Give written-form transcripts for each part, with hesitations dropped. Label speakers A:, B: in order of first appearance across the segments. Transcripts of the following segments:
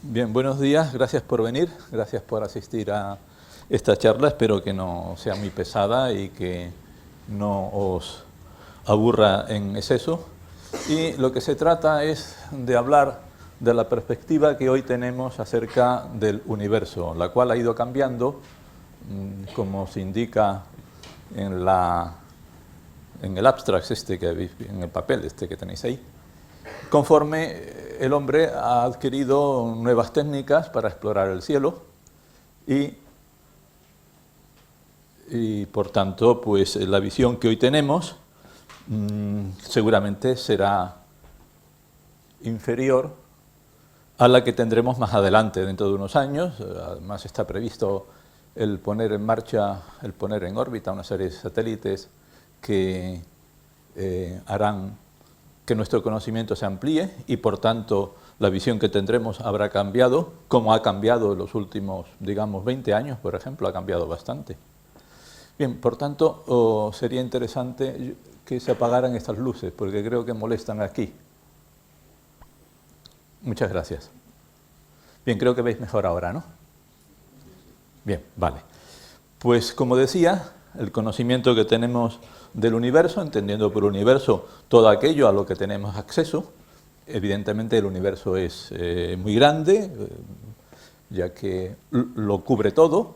A: Bien, buenos días, gracias por venir, gracias por asistir a esta charla. Espero que no sea muy pesada y que no os aburra en exceso. Y lo que se trata es de hablar de la perspectiva que hoy tenemos acerca del universo, la cual ha ido cambiando, como se indica en el abstract en el papel que tenéis ahí, conforme el hombre ha adquirido nuevas técnicas para explorar el cielo y por tanto, pues la visión que hoy tenemos seguramente será inferior a la que tendremos más adelante, dentro de unos años. Además está previsto el poner en marcha, el poner en órbita una serie de satélites que harán que nuestro conocimiento se amplíe y, por tanto, la visión que tendremos habrá cambiado, como ha cambiado en los últimos, digamos, 20 años, por ejemplo, ha cambiado bastante. Bien, por tanto, sería interesante que se apagaran estas luces, porque creo que molestan aquí. Muchas gracias. Bien, creo que veis mejor ahora, ¿no? Bien, vale. Pues, como decía, el conocimiento que tenemos del universo, entendiendo por universo todo aquello a lo que tenemos acceso. Evidentemente el universo es muy grande, ya que lo cubre todo.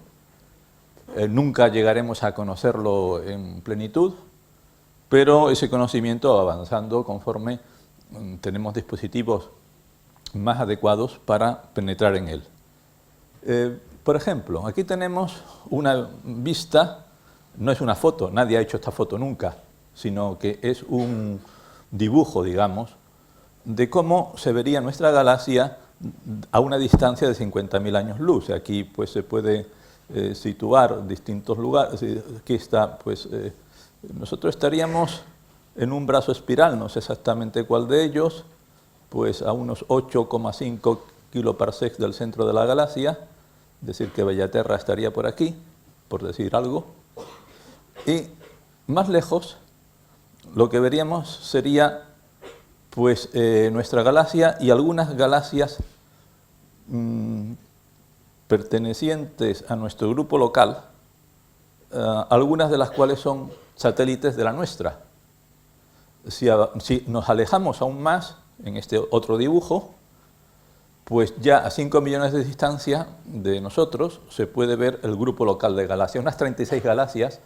A: Nunca llegaremos a conocerlo en plenitud, pero ese conocimiento va avanzando conforme tenemos dispositivos más adecuados para penetrar en él. Por ejemplo, aquí tenemos una vista. No es una foto, nadie ha hecho esta foto nunca, sino que es un dibujo, digamos, de cómo se vería nuestra galaxia a una distancia de 50.000 años luz. Aquí pues se puede situar distintos lugares. Aquí está, pues nosotros estaríamos en un brazo espiral, no sé exactamente cuál de ellos, pues a unos 8,5 kiloparsecs del centro de la galaxia, es decir, que Bellaterra estaría por aquí, por decir algo. Y más lejos, lo que veríamos sería pues, nuestra galaxia y algunas galaxias pertenecientes a nuestro grupo local, algunas de las cuales son satélites de la nuestra. Si nos alejamos aún más, en este otro dibujo, pues ya a 5 millones de distancia de nosotros se puede ver el grupo local de galaxias, unas 36 galaxias,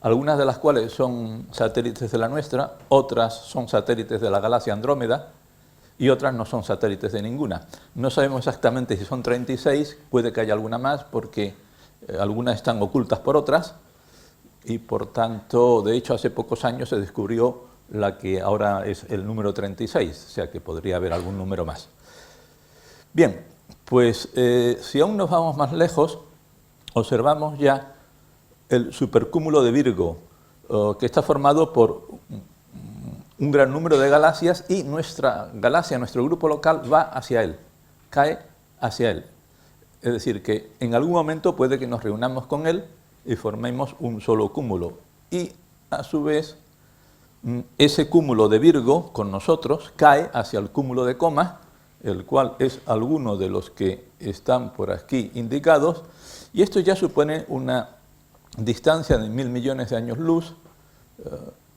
A: algunas de las cuales son satélites de la nuestra, otras son satélites de la galaxia Andrómeda y otras no son satélites de ninguna. No sabemos exactamente si son 36, puede que haya alguna más porque algunas están ocultas por otras y por tanto, de hecho, hace pocos años se descubrió la que ahora es el número 36, o sea que podría haber algún número más. Bien, pues si aún nos vamos más lejos, observamos ya el supercúmulo de Virgo, que está formado por un gran número de galaxias y nuestra galaxia, nuestro grupo local, va hacia él, cae hacia él. Es decir, que en algún momento puede que nos reunamos con él y formemos un solo cúmulo. Y a su vez, ese cúmulo de Virgo con nosotros cae hacia el cúmulo de Coma, el cual es alguno de los que están por aquí indicados, y esto ya supone una distancia de 1.000 millones de años luz,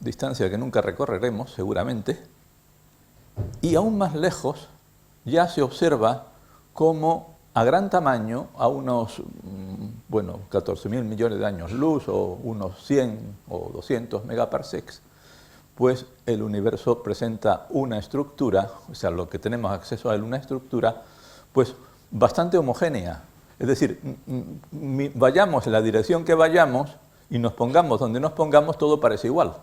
A: distancia que nunca recorreremos seguramente, y aún más lejos ya se observa cómo a gran tamaño, a unos 14.000 millones de años luz o unos 100 o 200 megaparsecs, pues el universo presenta una estructura, o sea, lo que tenemos acceso a él, una estructura pues bastante homogénea. Es decir, vayamos en la dirección que vayamos y nos pongamos donde nos pongamos, todo parece igual.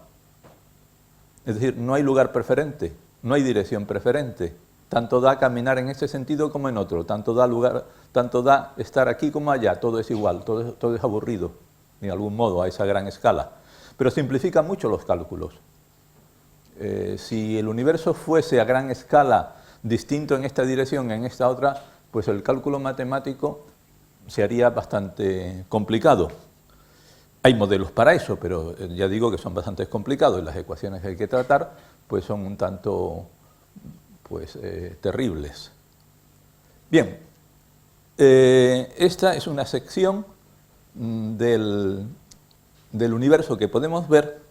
A: Es decir, no hay lugar preferente, no hay dirección preferente. Tanto da caminar en este sentido como en otro, tanto da estar aquí como allá, todo es igual, todo es aburrido, de algún modo, a esa gran escala. Pero simplifica mucho los cálculos. Si el universo fuese a gran escala distinto en esta dirección, en esta otra, pues el cálculo matemático se haría bastante complicado. Hay modelos para eso, pero ya digo que son bastante complicados y las ecuaciones que hay que tratar pues son un tanto terribles. Bien, Esta es una sección del universo que podemos ver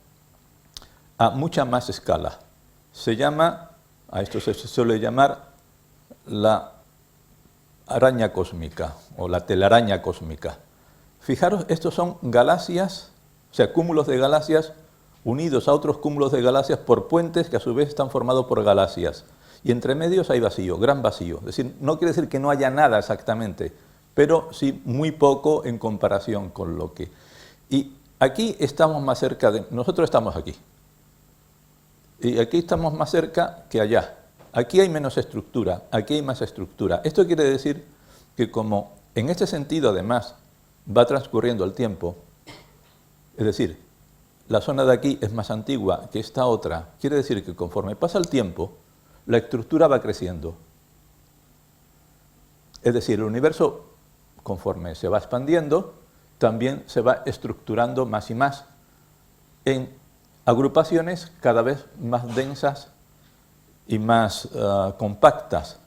A: a mucha más escala. A esto se suele llamar la araña cósmica o la telaraña cósmica. Fijaros, estos son galaxias, o sea, cúmulos de galaxias unidos a otros cúmulos de galaxias por puentes que a su vez están formados por galaxias. Y entre medios hay vacío, gran vacío. Es decir, no quiere decir que no haya nada exactamente, pero sí muy poco en comparación con lo que... Y aquí estamos más cerca de... Nosotros estamos aquí. Y aquí estamos más cerca que allá. Aquí hay menos estructura, aquí hay más estructura. Esto quiere decir que como en este sentido además va transcurriendo el tiempo, es decir, la zona de aquí es más antigua que esta otra, quiere decir que conforme pasa el tiempo, la estructura va creciendo. Es decir, el universo, conforme se va expandiendo, también se va estructurando más y más en agrupaciones cada vez más densas y más compactas.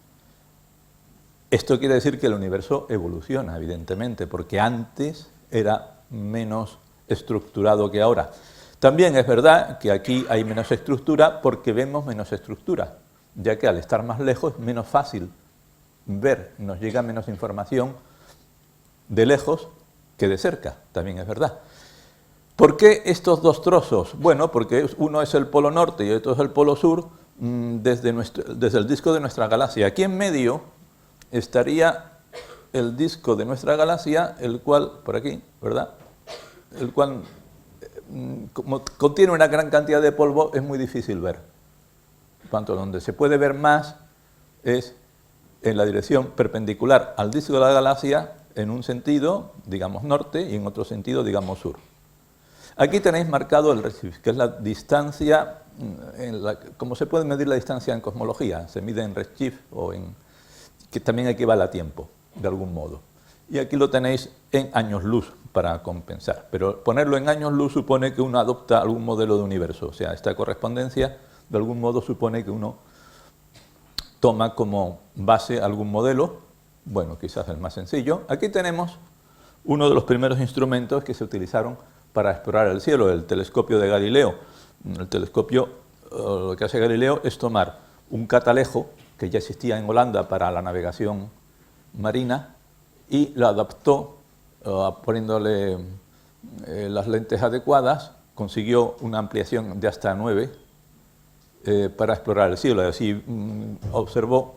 A: Esto quiere decir que el universo evoluciona, evidentemente, porque antes era menos estructurado que ahora. También es verdad que aquí hay menos estructura porque vemos menos estructura, ya que al estar más lejos es menos fácil ver, nos llega menos información de lejos que de cerca, también es verdad. ¿Por qué estos dos trozos? Bueno, porque uno es el polo norte y otro es el polo sur desde el disco de nuestra galaxia. Aquí en medio estaría el disco de nuestra galaxia, el cual, por aquí, ¿verdad? El cual, como contiene una gran cantidad de polvo, es muy difícil ver. Por tanto, donde se puede ver más es en la dirección perpendicular al disco de la galaxia, en un sentido, digamos, norte, y en otro sentido, digamos, sur. Aquí tenéis marcado el redshift, que es la distancia, como se puede medir la distancia en cosmología, se mide en redshift o que también equivale a tiempo, de algún modo. Y aquí lo tenéis en años luz para compensar, pero ponerlo en años luz supone que uno adopta algún modelo de universo, o sea, esta correspondencia de algún modo supone que uno toma como base algún modelo, bueno, quizás el más sencillo. Aquí tenemos uno de los primeros instrumentos que se utilizaron para explorar el cielo, el telescopio de Galileo. El telescopio, lo que hace Galileo es tomar un catalejo que ya existía en Holanda para la navegación marina y lo adaptó poniéndole las lentes adecuadas, consiguió una ampliación de hasta 9 para explorar el cielo. Así observó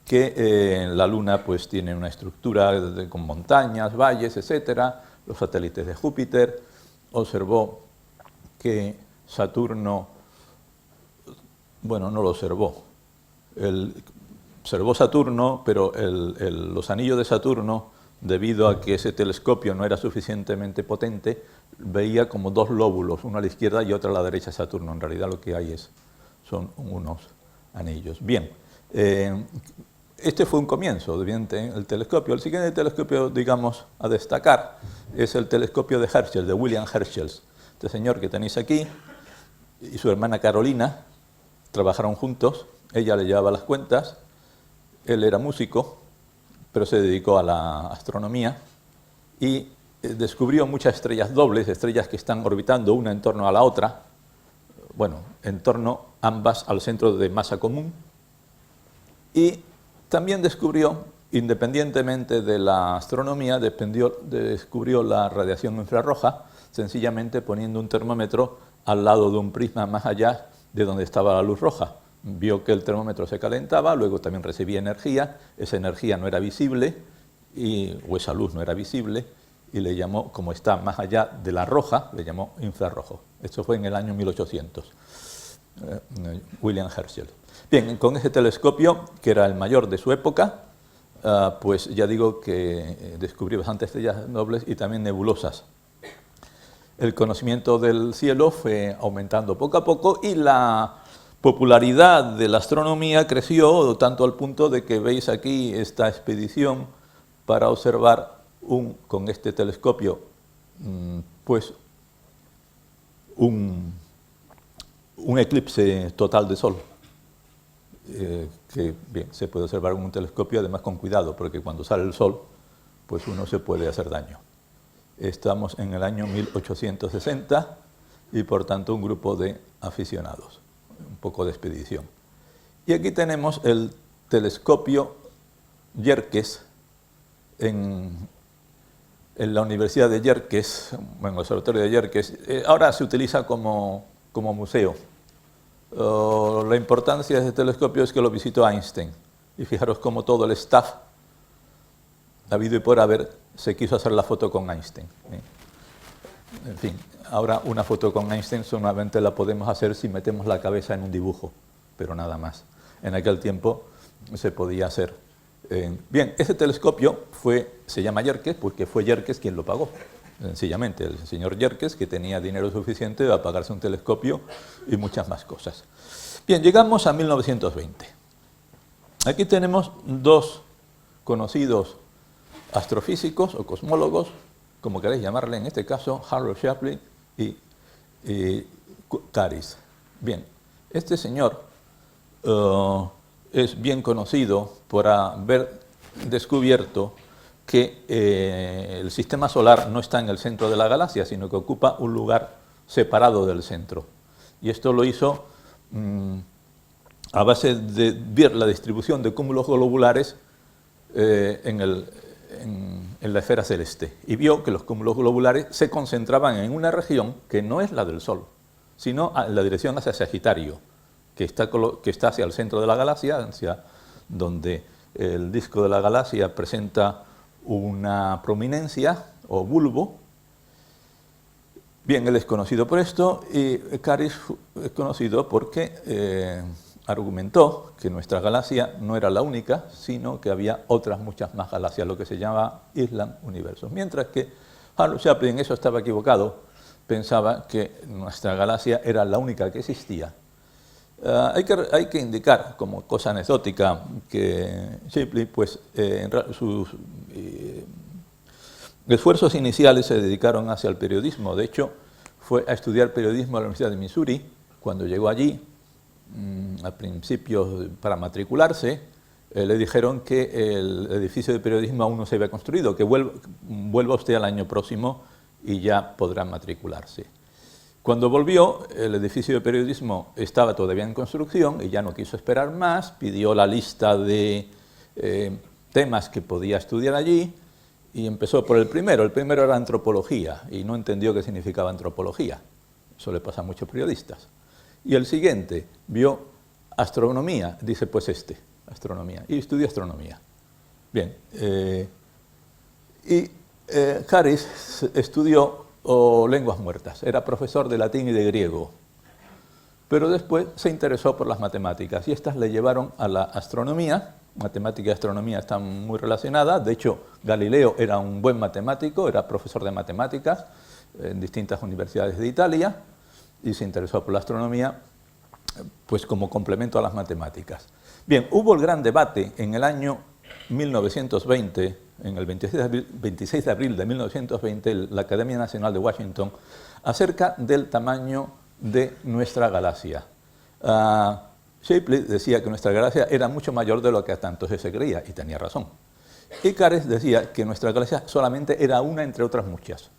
A: que la Luna pues tiene una estructura con montañas, valles, etcétera, los satélites de Júpiter. Observó que Saturno, bueno, no lo observó, observó Saturno, pero los anillos de Saturno, debido a que ese telescopio no era suficientemente potente, veía como dos lóbulos, uno a la izquierda y otro a la derecha de Saturno. En realidad lo que hay son unos anillos. Bien, este fue un comienzo, evidente, el telescopio. El siguiente telescopio, digamos, a destacar es el telescopio de Herschel, de William Herschel. Este señor que tenéis aquí y su hermana Carolina trabajaron juntos, ella le llevaba las cuentas, él era músico, pero se dedicó a la astronomía y descubrió muchas estrellas dobles, estrellas que están orbitando una en torno a la otra, bueno, en torno ambas al centro de masa común, y también descubrió, independientemente de la astronomía, descubrió la radiación infrarroja, sencillamente poniendo un termómetro al lado de un prisma más allá de donde estaba la luz roja. Vio que el termómetro se calentaba, luego también recibía energía, esa energía no era visible, o esa luz no era visible, y le llamó, como está más allá de la roja, le llamó infrarrojo. Esto fue en el año 1800, William Herschel. Bien, con ese telescopio, que era el mayor de su época, pues ya digo que descubrió bastantes estrellas dobles y también nebulosas. El conocimiento del cielo fue aumentando poco a poco y la popularidad de la astronomía creció tanto al punto de que veis aquí esta expedición para observar con este telescopio pues un eclipse total de sol. que bien, se puede observar con un telescopio, además con cuidado, porque cuando sale el sol, pues uno se puede hacer daño. Estamos en el año 1860 y por tanto un grupo de aficionados, un poco de expedición. Y aquí tenemos el telescopio Yerkes en la Universidad de Yerkes, en el observatorio de Yerkes. Ahora se utiliza como museo. La importancia de este telescopio es que lo visitó Einstein. Y fijaros cómo todo el staff, habido y por haber, se quiso hacer la foto con Einstein. En fin, ahora una foto con Einstein solamente la podemos hacer si metemos la cabeza en un dibujo, pero nada más. En aquel tiempo se podía hacer. Bien, ese telescopio se llama Yerkes porque fue Yerkes quien lo pagó. Sencillamente, el señor Yerkes, que tenía dinero suficiente para pagarse un telescopio y muchas más cosas. Bien, llegamos a 1920. Aquí tenemos dos conocidos astrofísicos o cosmólogos, como queréis llamarle en este caso, Harold Shapley y Caris. Bien, este señor es bien conocido por haber descubierto que el sistema solar no está en el centro de la galaxia, sino que ocupa un lugar separado del centro. Y esto lo hizo a base de ver la distribución de cúmulos globulares en la esfera celeste. Y vio que los cúmulos globulares se concentraban en una región que no es la del Sol, sino en la dirección hacia Sagitario, que está hacia el centro de la galaxia, hacia donde el disco de la galaxia presenta una prominencia o bulbo. Bien, él es conocido por esto y Caris es conocido porque argumentó que nuestra galaxia no era la única, sino que había otras muchas más galaxias, lo que se llama Island Universos. Mientras que Harold Shapley en eso estaba equivocado, pensaba que nuestra galaxia era la única que existía. Hay que indicar, como cosa anecdótica, que Shapley, pues, sus esfuerzos iniciales se dedicaron hacia el periodismo. De hecho, fue a estudiar periodismo a la Universidad de Missouri. Cuando llegó allí, al principio, para matricularse, le dijeron que el edificio de periodismo aún no se había construido, que vuelva usted al año próximo y ya podrá matricularse. Cuando volvió, el edificio de periodismo estaba todavía en construcción y ya no quiso esperar más, pidió la lista de temas que podía estudiar allí y empezó por el primero. El primero era antropología y no entendió qué significaba antropología. Eso le pasa a muchos periodistas. Y el siguiente vio astronomía, dice pues astronomía, y estudió astronomía. Bien, Caris estudió lenguas muertas, era profesor de latín y de griego, pero después se interesó por las matemáticas y estas le llevaron a la astronomía. Matemática y astronomía están muy relacionadas. De hecho, Galileo era un buen matemático, era profesor de matemáticas en distintas universidades de Italia y se interesó por la astronomía pues como complemento a las matemáticas. Bien, hubo el gran debate en el año 1920, en el 26 de abril de 1920, la Academia Nacional de Washington, acerca del tamaño de nuestra galaxia. Shapley decía que nuestra galaxia era mucho mayor de lo que hasta entonces se creía, y tenía razón. Y Caris decía que nuestra galaxia solamente era una entre otras muchas.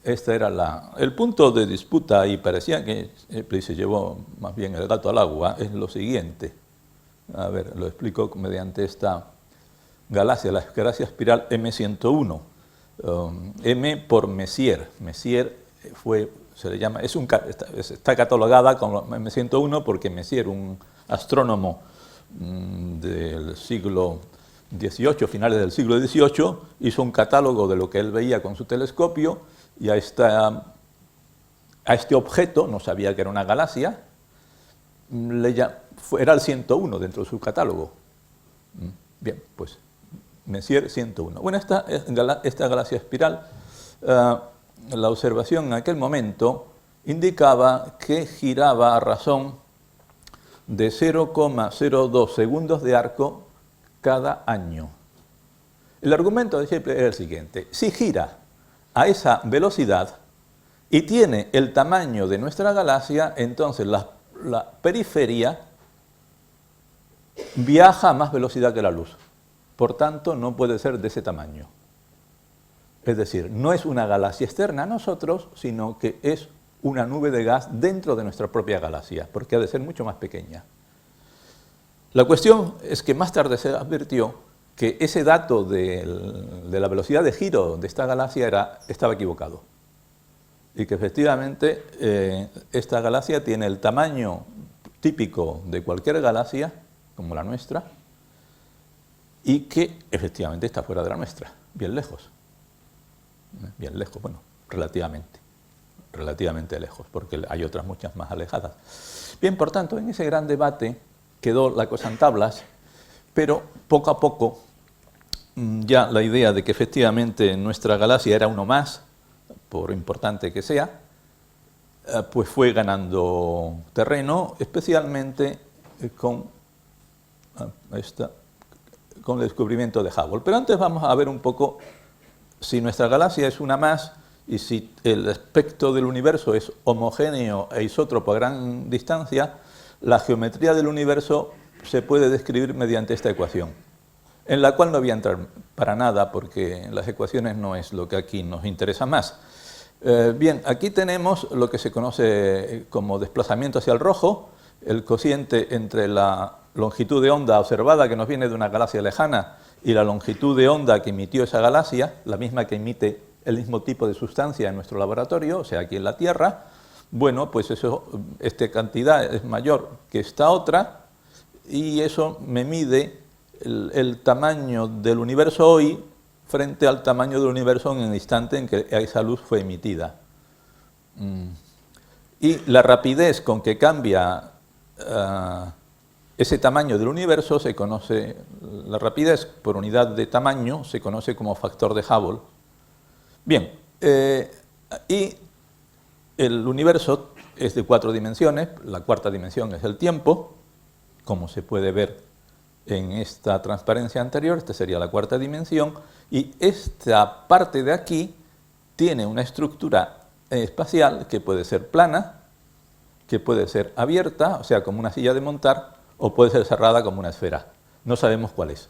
A: Este era el punto de disputa, y parecía que Shapley se llevó más bien el gato al agua, es lo siguiente. A ver, lo explico mediante esta galaxia, la galaxia espiral M101. M por Messier. Messier está catalogada como M101 porque Messier, un astrónomo del siglo XVIII, finales del siglo XVIII, hizo un catálogo de lo que él veía con su telescopio y a este objeto, no sabía que era una galaxia, era el 101 dentro de su catálogo. Bien, pues Messier 101. Bueno, esta galaxia espiral, la observación en aquel momento indicaba que giraba a razón de 0,02 segundos de arco cada año. El argumento de Shapley era el siguiente: si gira a esa velocidad y tiene el tamaño de nuestra galaxia, entonces la periferia viaja a más velocidad que la luz. Por tanto, no puede ser de ese tamaño. Es decir, no es una galaxia externa a nosotros, sino que es una nube de gas dentro de nuestra propia galaxia, porque ha de ser mucho más pequeña. La cuestión es que más tarde se advirtió que ese dato de la velocidad de giro de esta galaxia estaba equivocado. Y que efectivamente esta galaxia tiene el tamaño típico de cualquier galaxia, como la nuestra, y que efectivamente está fuera de la nuestra, bien lejos. Bien lejos, bueno, relativamente lejos, porque hay otras muchas más alejadas. Bien, por tanto, en ese gran debate quedó la cosa en tablas, pero poco a poco ya la idea de que efectivamente nuestra galaxia era uno más, por importante que sea, pues fue ganando terreno, especialmente con el descubrimiento de Hubble. Pero antes vamos a ver un poco si nuestra galaxia es una más y si el aspecto del universo es homogéneo e isótropo a gran distancia, la geometría del universo se puede describir mediante esta ecuación, en la cual no voy a entrar para nada porque las ecuaciones no es lo que aquí nos interesa más. Bien, aquí tenemos lo que se conoce como desplazamiento hacia el rojo, el cociente entre la longitud de onda observada que nos viene de una galaxia lejana y la longitud de onda que emitió esa galaxia, la misma que emite el mismo tipo de sustancia en nuestro laboratorio, o sea, aquí en la Tierra. Bueno, pues esta cantidad es mayor que esta otra y eso me mide el tamaño del universo hoy frente al tamaño del universo en el instante en que esa luz fue emitida. Y la rapidez con que cambia ese tamaño del universo se conoce, la rapidez por unidad de tamaño se conoce como factor de Hubble. Bien, y el universo es de 4 dimensiones, la cuarta dimensión es el tiempo, como se puede ver en esta transparencia anterior, esta sería la cuarta dimensión, y esta parte de aquí tiene una estructura espacial que puede ser plana, que puede ser abierta, o sea, como una silla de montar, o puede ser cerrada como una esfera. No sabemos cuál es.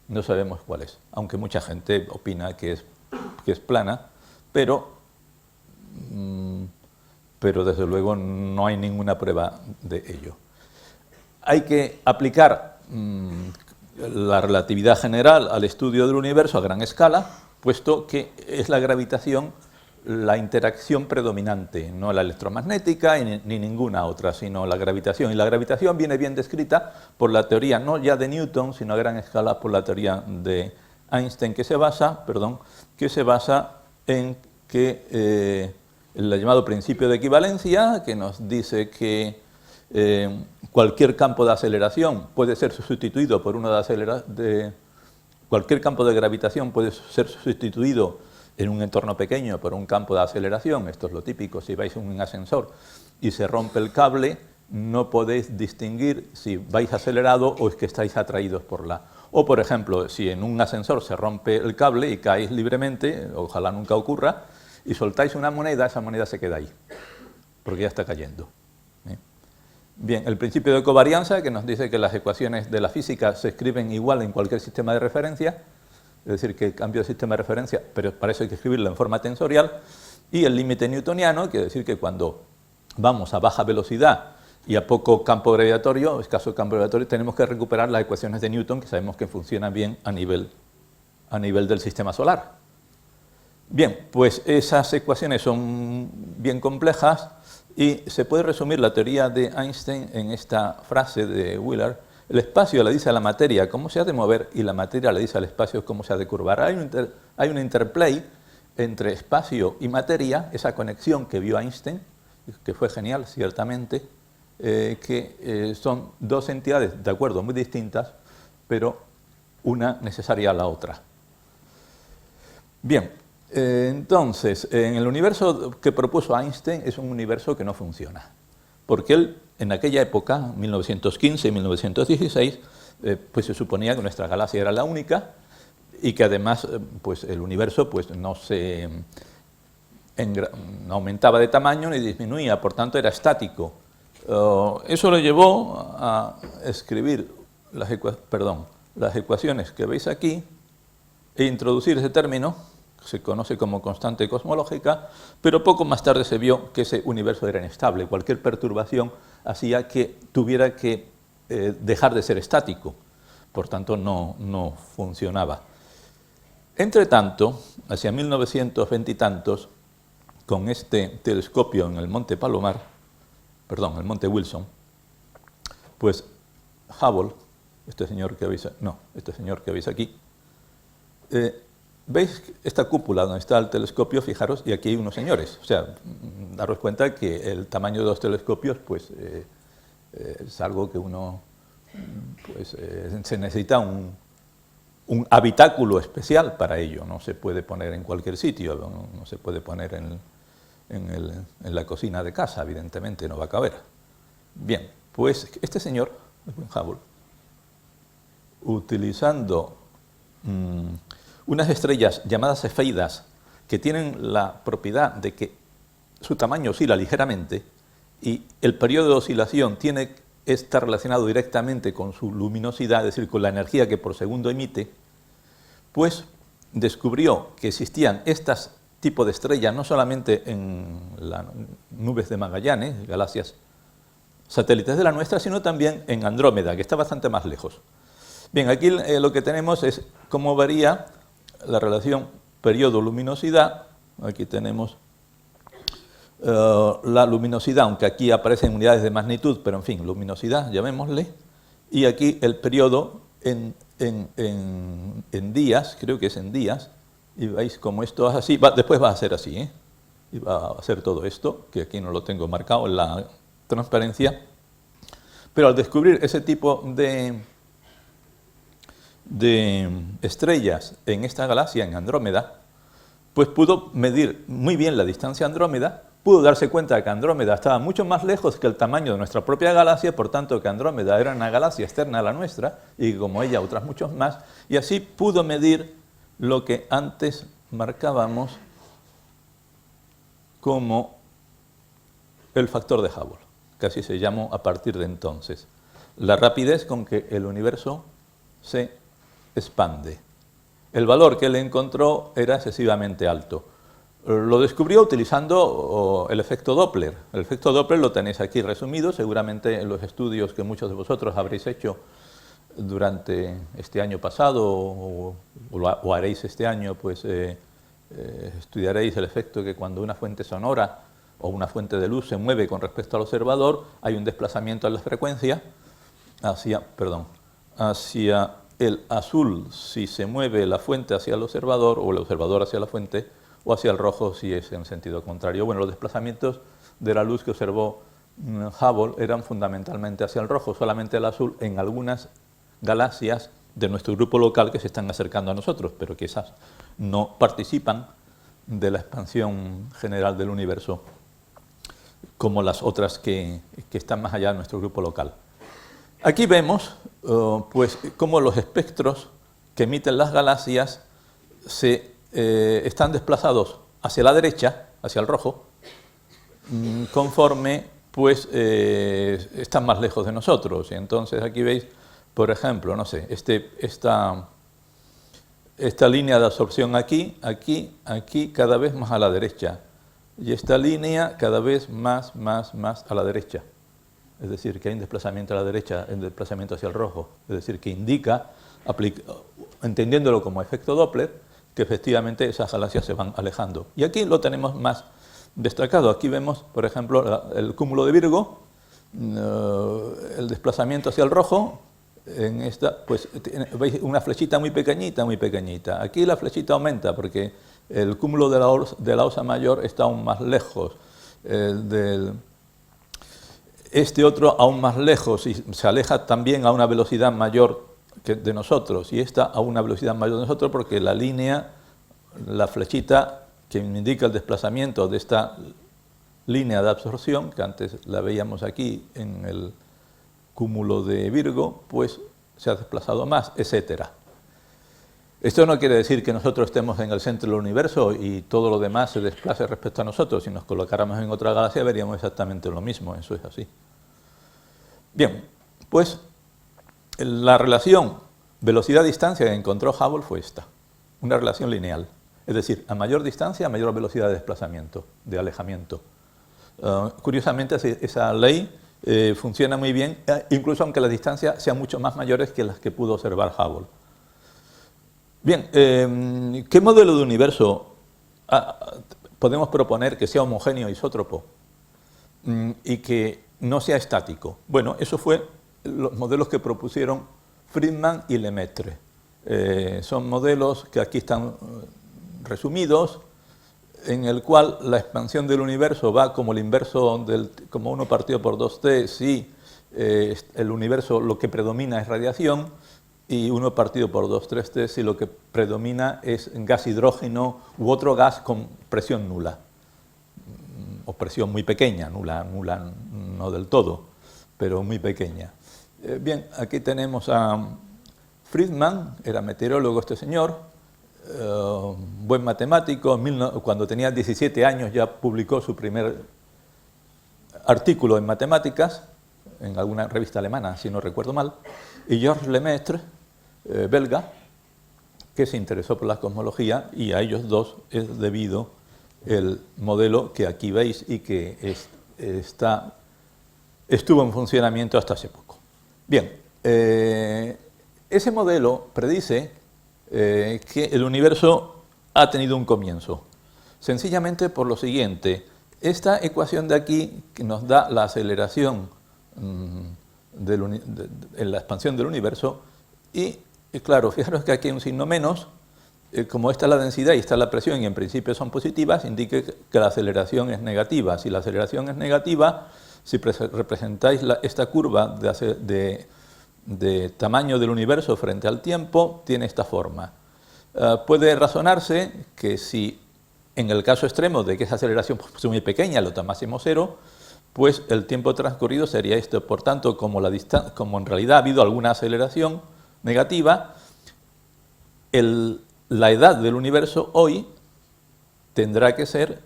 A: No sabemos cuál es, aunque mucha gente opina que es plana, pero desde luego no hay ninguna prueba de ello. Hay que aplicar la relatividad general al estudio del universo a gran escala, puesto que es la gravitación la interacción predominante, no la electromagnética ni ninguna otra, sino la gravitación. Y la gravitación viene bien descrita por la teoría no ya de Newton, sino a gran escala por la teoría de Einstein, que se basa en que el llamado principio de equivalencia, que nos dice que cualquier campo de aceleración puede ser sustituido por uno cualquier campo de gravitación puede ser sustituido en un entorno pequeño por un campo de aceleración. Esto es lo típico, si vais en un ascensor y se rompe el cable, no podéis distinguir si vais acelerado o es que estáis atraídos por la... O, por ejemplo, si en un ascensor se rompe el cable y caéis libremente, ojalá nunca ocurra, y soltáis una moneda, esa moneda se queda ahí, porque ya está cayendo. Bien, el principio de covarianza, que nos dice que las ecuaciones de la física se escriben igual en cualquier sistema de referencia, es decir, que cambio de sistema de referencia, pero para eso hay que escribirlo en forma tensorial, y el límite newtoniano, quiere decir que cuando vamos a baja velocidad y a poco campo gravitatorio, escaso campo gravitatorio, tenemos que recuperar las ecuaciones de Newton, que sabemos que funcionan bien a nivel del sistema solar. Bien, pues esas ecuaciones son bien complejas y se puede resumir la teoría de Einstein en esta frase de Wheeler: el espacio le dice a la materia cómo se ha de mover y la materia le dice al espacio cómo se ha de curvar. Hay un interplay entre espacio y materia, esa conexión que vio Einstein, que fue genial, ciertamente, que son dos entidades, de acuerdo, muy distintas, pero una necesaria a la otra. Bien, entonces, en el universo que propuso Einstein es un universo que no funciona, porque él, en aquella época, 1915 y 1916, pues se suponía que nuestra galaxia era la única y que además pues el universo pues no aumentaba de tamaño ni disminuía, por tanto era estático. Eso lo llevó a escribir las ecuaciones que veis aquí e introducir ese término, que se conoce como constante cosmológica, pero poco más tarde se vio que ese universo era inestable. Cualquier perturbación hacía que tuviera que dejar de ser estático, por tanto no funcionaba. Entre tanto, hacia 1920 y tantos, con este telescopio en el Monte Palomar, perdón, el Monte Wilson, pues Hubble, este señor que veis aquí, ¿veis esta cúpula donde está el telescopio? Fijaros, y aquí hay unos señores. O sea, daros cuenta que el tamaño de los telescopios pues, es algo que uno pues, se necesita un habitáculo especial para ello. No se puede poner en cualquier sitio, no se puede poner en la cocina de casa, evidentemente, no va a caber. Bien, pues este señor, Hubble, utilizando unas estrellas llamadas cefeidas que tienen la propiedad de que su tamaño oscila ligeramente y el periodo de oscilación está relacionado directamente con su luminosidad, es decir, con la energía que por segundo emite, pues descubrió que existían estos tipos de estrellas no solamente en las nubes de Magallanes, galaxias satélites de la nuestra, sino también en Andrómeda, que está bastante más lejos. Bien, aquí lo que tenemos es cómo varía la relación periodo-luminosidad. Aquí tenemos la luminosidad, aunque aquí aparecen unidades de magnitud, pero en fin, luminosidad, llamémosle. Y aquí el periodo en días, creo que es en días, y veis cómo esto es así, después va a ser así, ¿eh? Y va a ser todo esto, que aquí no lo tengo marcado en la transparencia, pero al descubrir ese tipo de estrellas en esta galaxia, en Andrómeda, pues pudo medir muy bien la distancia a Andrómeda, pudo darse cuenta de que Andrómeda estaba mucho más lejos que el tamaño de nuestra propia galaxia, por tanto que Andrómeda era una galaxia externa a la nuestra, y como ella otras muchos más, y así pudo medir lo que antes marcábamos como el factor de Hubble, que así se llamó a partir de entonces. La rapidez con que el universo se expande. El valor que él encontró era excesivamente alto. Lo descubrió utilizando el efecto Doppler. El efecto Doppler lo tenéis aquí resumido, seguramente en los estudios que muchos de vosotros habréis hecho durante este año pasado o haréis este año, pues estudiaréis el efecto que cuando una fuente sonora o una fuente de luz se mueve con respecto al observador, hay un desplazamiento en la frecuencia hacia el azul si se mueve la fuente hacia el observador o el observador hacia la fuente, o hacia el rojo si es en sentido contrario. Bueno, los desplazamientos de la luz que observó Hubble eran fundamentalmente hacia el rojo, solamente el azul en algunas galaxias de nuestro grupo local que se están acercando a nosotros, pero que esas no participan de la expansión general del universo como las otras que están más allá de nuestro grupo local. Aquí vemos pues, cómo los espectros que emiten las galaxias están desplazados hacia la derecha, hacia el rojo, conforme pues, están más lejos de nosotros. Y entonces aquí veis, por ejemplo, no sé, esta línea de absorción aquí, cada vez más a la derecha. Y esta línea cada vez más a la derecha. Es decir, que hay un desplazamiento a la derecha, un desplazamiento hacia el rojo. Es decir, que indica, entendiéndolo como efecto Doppler, que efectivamente esas galaxias se van alejando. Y aquí lo tenemos más destacado. Aquí vemos, por ejemplo, el cúmulo de Virgo, el desplazamiento hacia el rojo. En esta, pues, veis una flechita muy pequeñita. Aquí la flechita aumenta porque el cúmulo de la Osa Mayor está aún más lejos. Este otro aún más lejos y se aleja también a una velocidad mayor que de nosotros, y esta a una velocidad mayor de nosotros porque la línea, la flechita que indica el desplazamiento de esta línea de absorción, que antes la veíamos aquí en el cúmulo de Virgo, pues se ha desplazado más, etcétera. Esto no quiere decir que nosotros estemos en el centro del universo y todo lo demás se desplace respecto a nosotros. Si nos colocáramos en otra galaxia veríamos exactamente lo mismo, eso es así. Bien, pues La relación velocidad-distancia que encontró Hubble fue esta, una relación lineal. Es decir, a mayor distancia, a mayor velocidad de desplazamiento, de alejamiento. Curiosamente, esa ley funciona muy bien, incluso aunque las distancias sean mucho más mayores que las que pudo observar Hubble. Bien, ¿qué modelo de universo podemos proponer que sea homogéneo isótropo y que no sea estático? Bueno, eso fue los modelos que propusieron Friedman y Lemaitre. Son modelos que aquí están resumidos, en el cual la expansión del universo va como el inverso como 1 partido por 2t si el universo lo que predomina es radiación, y 1 partido por 2,3t si lo que predomina es gas hidrógeno u otro gas con presión nula, o presión muy pequeña, nula no del todo, pero muy pequeña. Bien, aquí tenemos a Friedman, era meteorólogo este señor, buen matemático, cuando tenía 17 años ya publicó su primer artículo en matemáticas, en alguna revista alemana, si no recuerdo mal, y Georges Lemaitre, belga, que se interesó por la cosmología, y a ellos dos es debido el modelo que aquí veis y que estuvo en funcionamiento hasta hace poco. Bien, ese modelo predice que el universo ha tenido un comienzo, sencillamente por lo siguiente. Esta ecuación de aquí, que nos da la aceleración en la expansión del universo, y claro, fijaros que aquí hay un signo menos, como esta es la densidad y esta es la presión y en principio son positivas, indica que la aceleración es negativa. Si la aceleración es negativa, si representáis esta curva de tamaño del universo frente al tiempo, tiene esta forma. Puede razonarse que si en el caso extremo de que esa aceleración es muy pequeña, lo tomásemos 0, pues el tiempo transcurrido sería esto. Por tanto, como en realidad ha habido alguna aceleración negativa, la edad del universo hoy tendrá que ser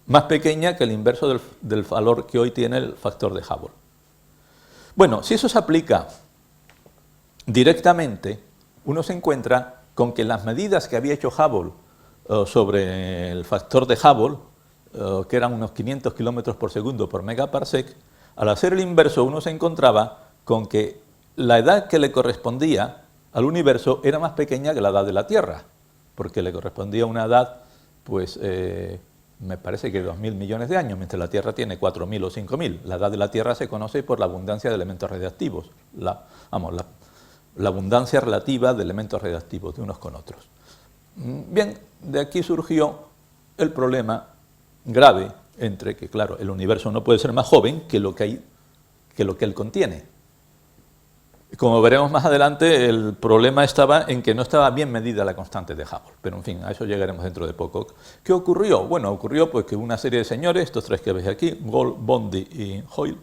A: más pequeña que el inverso del valor que hoy tiene el factor de Hubble. Bueno, si eso se aplica directamente, uno se encuentra con que las medidas que había hecho Hubble sobre el factor de Hubble, que eran unos 500 kilómetros por segundo por megaparsec, al hacer el inverso uno se encontraba con que la edad que le correspondía al universo era más pequeña que la edad de la Tierra, porque le correspondía una edad, pues, me parece que 2.000 millones de años, mientras la Tierra tiene 4.000 o 5.000. La edad de la Tierra se conoce por la abundancia de elementos radiactivos, la abundancia relativa de elementos radiactivos de unos con otros. Bien, de aquí surgió el problema grave entre que, claro, el universo no puede ser más joven que lo que él contiene. Como veremos más adelante, el problema estaba en que no estaba bien medida la constante de Hubble, pero en fin, a eso llegaremos dentro de poco. ¿Qué ocurrió? Bueno, ocurrió pues que una serie de señores, estos tres que veis aquí, Gold, Bondi y Hoyle,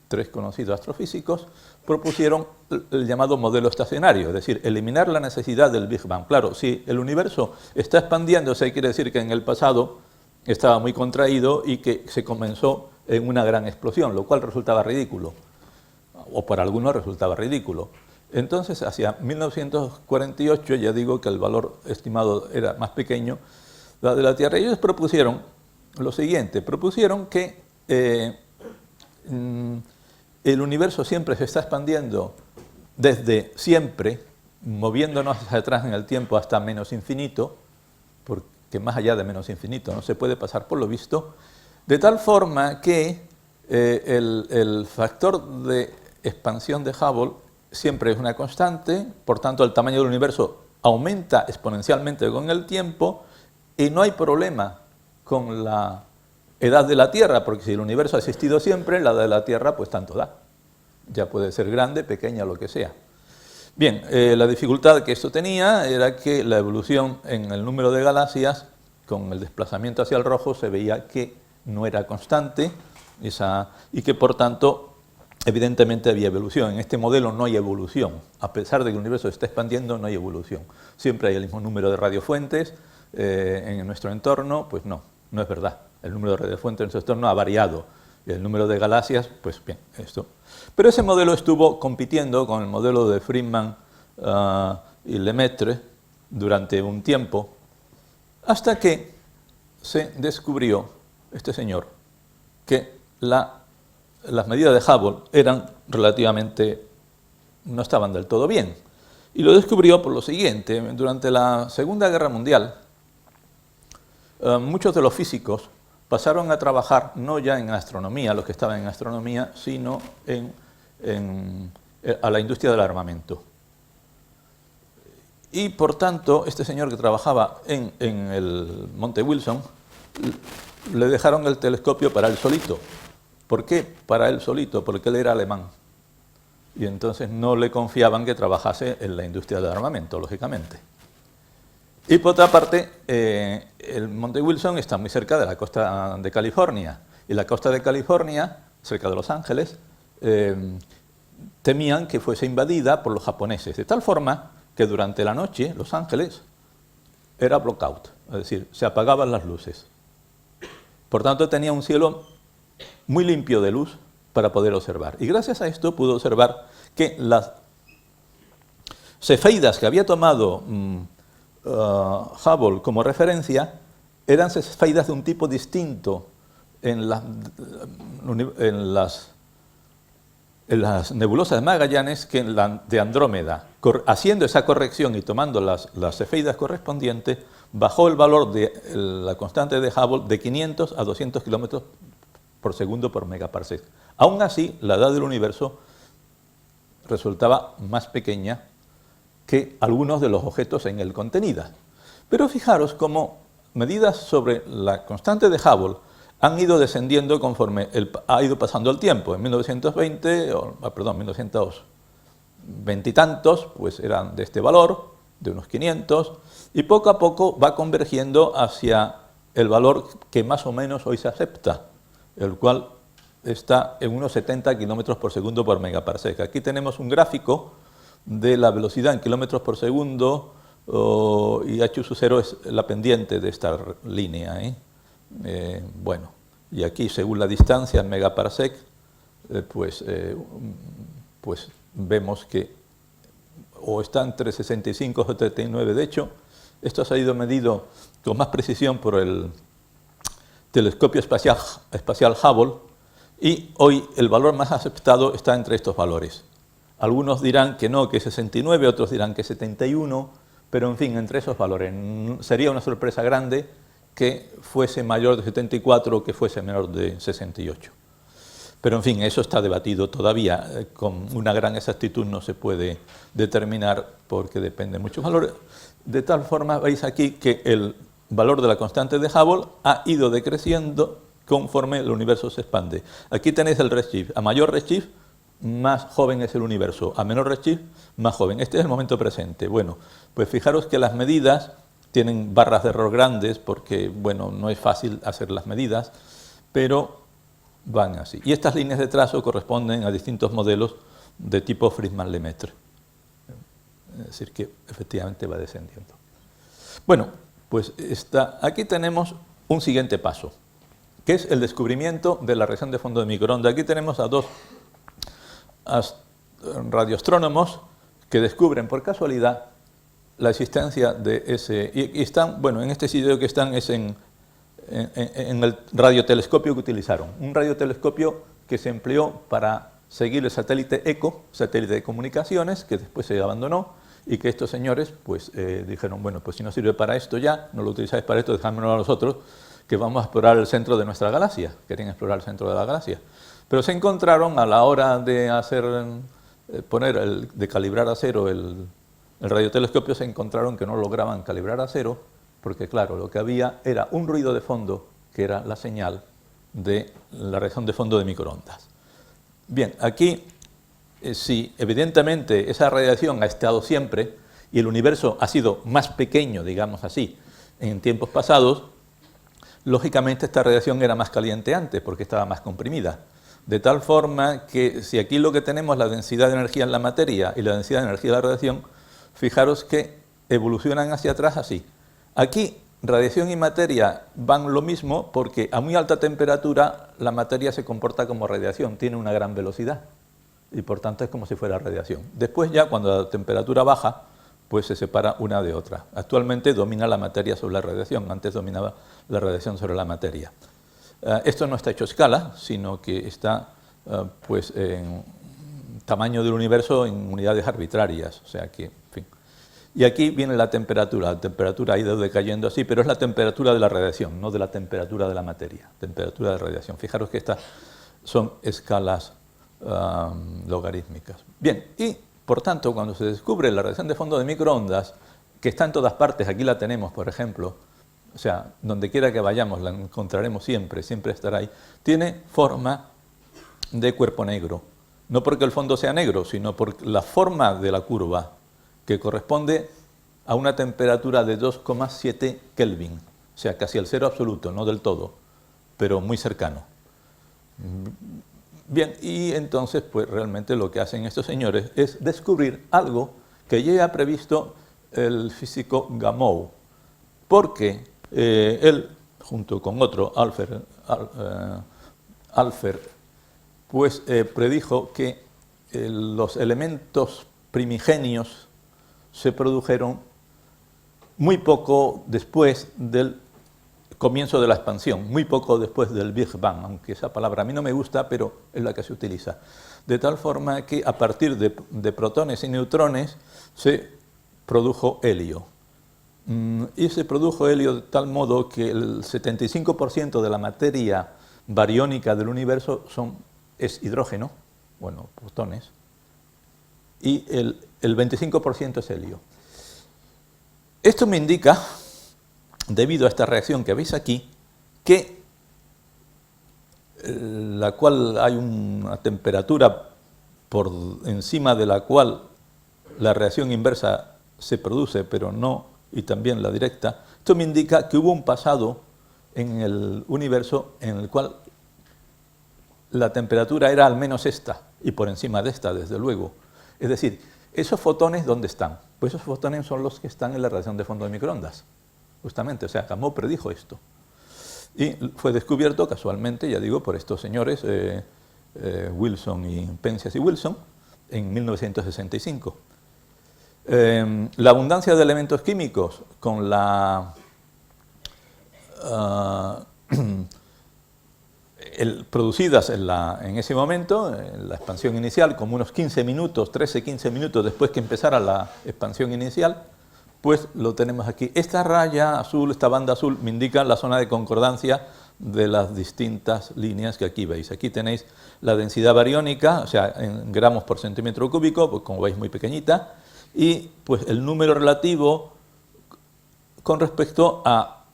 A: tres conocidos astrofísicos, propusieron el llamado modelo estacionario, es decir, eliminar la necesidad del Big Bang. Claro, si el universo está expandiéndose, quiere decir que en el pasado estaba muy contraído y que se comenzó en una gran explosión, lo cual resultaba ridículo, o para algunos resultaba ridículo. Entonces, hacia 1948, ya digo que el valor estimado era más pequeño, la de la Tierra, y ellos propusieron lo siguiente, propusieron que el universo siempre se está expandiendo desde siempre, moviéndonos hacia atrás en el tiempo hasta menos infinito, porque más allá de menos infinito no se puede pasar por lo visto, de tal forma que el factor de expansión de Hubble siempre es una constante, por tanto el tamaño del universo aumenta exponencialmente con el tiempo y no hay problema con la edad de la Tierra, porque si el universo ha existido siempre, la edad de la Tierra pues tanto da. Ya puede ser grande, pequeña, lo que sea. Bien, la dificultad que esto tenía era que la evolución en el número de galaxias, con el desplazamiento hacia el rojo, se veía que no era constante y que por tanto evidentemente había evolución. En este modelo no hay evolución. A pesar de que el universo se está expandiendo, no hay evolución. Siempre hay el mismo número de radiofuentes en nuestro entorno, pues no es verdad. El número de radiofuentes en nuestro entorno ha variado. Y el número de galaxias, pues bien, esto. Pero ese modelo estuvo compitiendo con el modelo de Friedman y Lemaitre durante un tiempo, hasta que se descubrió, este señor, que las medidas de Hubble eran relativamente, no estaban del todo bien. Y lo descubrió por lo siguiente: durante la Segunda Guerra Mundial, muchos de los físicos pasaron a trabajar no ya en astronomía, los que estaban en astronomía, sino a la industria del armamento. Y por tanto, este señor que trabajaba en el Monte Wilson, le dejaron el telescopio para él solito. ¿Por qué para él solito? Porque él era alemán. Y entonces no le confiaban que trabajase en la industria del armamento, lógicamente. Y por otra parte, el Monte Wilson está muy cerca de la costa de California. Y la costa de California, cerca de Los Ángeles, temían que fuese invadida por los japoneses. De tal forma que durante la noche, Los Ángeles era blackout, es decir, se apagaban las luces. Por tanto, tenía un cielo muy limpio de luz para poder observar. Y gracias a esto pudo observar que las cefeidas que había tomado Hubble como referencia eran cefeidas de un tipo distinto en las nebulosas de Magallanes que en la de Andrómeda. Haciendo esa corrección y tomando las cefeidas correspondientes, bajó el valor de la constante de Hubble de 500 a 200 kilómetros por segundo por megaparsec. Aún así, la edad del universo resultaba más pequeña que algunos de los objetos en él contenidas. Pero fijaros cómo medidas sobre la constante de Hubble han ido descendiendo conforme ha ido pasando el tiempo. En 1920 y tantos, pues eran de este valor, de unos 500, y poco a poco va convergiendo hacia el valor que más o menos hoy se acepta, el cual está en unos 70 kilómetros por segundo por megaparsec. Aquí tenemos un gráfico de la velocidad en kilómetros por segundo y h sub 0 es la pendiente de esta línea. Bueno, y aquí según la distancia en megaparsec, pues vemos que o está entre 65 o 39. De hecho, esto ha sido medido con más precisión por el telescopio espacial Hubble, y hoy el valor más aceptado está entre estos valores. Algunos dirán que no, que es 69, otros dirán que es 71, pero en fin, entre esos valores. Sería una sorpresa grande que fuese mayor de 74 o que fuese menor de 68. Pero en fin, eso está debatido todavía. Con una gran exactitud no se puede determinar porque depende de muchos valores. De tal forma, veis aquí que el valor de la constante de Hubble ha ido decreciendo conforme el universo se expande. Aquí tenéis el redshift. A mayor redshift, más joven es el universo. A menor redshift, más joven. Este es el momento presente. Bueno, pues fijaros que las medidas tienen barras de error grandes porque, bueno, no es fácil hacer las medidas, pero van así. Y estas líneas de trazo corresponden a distintos modelos de tipo Friedman-Lemaitre. Es decir, que efectivamente va descendiendo. Bueno, pues aquí tenemos un siguiente paso, que es el descubrimiento de la región de fondo de microondas. Aquí tenemos a dos radioastrónomos que descubren por casualidad la existencia de ese... Y están, bueno, en este sitio que están es en el radiotelescopio que utilizaron. Un radiotelescopio que se empleó para seguir el satélite ECO, satélite de comunicaciones, que después se abandonó, y que estos señores pues dijeron, bueno, pues si no sirve para esto ya, no lo utilizáis para esto, dejádmelo a nosotros, que vamos a explorar el centro de nuestra galaxia. Querían explorar el centro de la galaxia. Pero se encontraron a la hora de de calibrar a cero el radiotelescopio, se encontraron que no lograban calibrar a cero, porque claro, lo que había era un ruido de fondo, que era la señal de la región de fondo de microondas. Bien, aquí, si evidentemente esa radiación ha estado siempre, y el universo ha sido más pequeño, digamos así, en tiempos pasados, lógicamente esta radiación era más caliente antes, porque estaba más comprimida. De tal forma que si aquí lo que tenemos es la densidad de energía en la materia y la densidad de energía en la radiación, fijaros que evolucionan hacia atrás así. Aquí radiación y materia van lo mismo porque a muy alta temperatura la materia se comporta como radiación, tiene una gran velocidad y por tanto es como si fuera radiación. Después ya cuando la temperatura baja, pues se separa una de otra. Actualmente domina la materia sobre la radiación, antes dominaba la radiación sobre la materia. Esto no está hecho a escala, sino que está pues en tamaño del universo en unidades arbitrarias, o sea que, en fin. Y aquí viene la temperatura ha ido decayendo así, pero es la temperatura de la radiación, no de la temperatura de la materia, temperatura de radiación. Fijaros que estas son escalas logarítmicas. Bien, y por tanto, cuando se descubre la radiación de fondo de microondas, que está en todas partes, aquí la tenemos, por ejemplo, o sea, donde quiera que vayamos la encontraremos siempre, siempre estará ahí, tiene forma de cuerpo negro. No porque el fondo sea negro, sino por la forma de la curva, que corresponde a una temperatura de 2,7 Kelvin, o sea, casi al cero absoluto, no del todo, pero muy cercano. Bien, y entonces, pues realmente lo que hacen estos señores es descubrir algo que ya ha previsto el físico Gamow, porque él, junto con otro, Alpher, pues predijo que los elementos primigenios se produjeron muy poco después del comienzo de la expansión, muy poco después del Big Bang, aunque esa palabra a mí no me gusta, pero es la que se utiliza. De tal forma que a partir de protones y neutrones se produjo helio. Y se produjo helio de tal modo que el 75% de la materia bariónica del universo es hidrógeno, bueno, protones, y el 25% es helio. Esto me indica, debido a esta reacción que veis aquí, que la cual hay una temperatura por encima de la cual la reacción inversa se produce, pero no, y también la directa. Esto me indica que hubo un pasado en el universo en el cual la temperatura era al menos esta, y por encima de esta, desde luego. Es decir, ¿esos fotones dónde están? Pues esos fotones son los que están en la radiación de fondo de microondas, justamente. O sea, Gamow predijo esto. Y fue descubierto casualmente, ya digo, por estos señores, Wilson y Penzias y Wilson, en 1965. La abundancia de elementos químicos con la producidas en ese momento, en la expansión inicial, como unos 15 minutos, 13-15 minutos después que empezara la expansión inicial, pues lo tenemos aquí. Esta raya azul, esta banda azul, me indica la zona de concordancia de las distintas líneas que aquí veis. Aquí tenéis la densidad bariónica, o sea, en gramos por centímetro cúbico, pues como veis muy pequeñita, y pues el número relativo con respecto a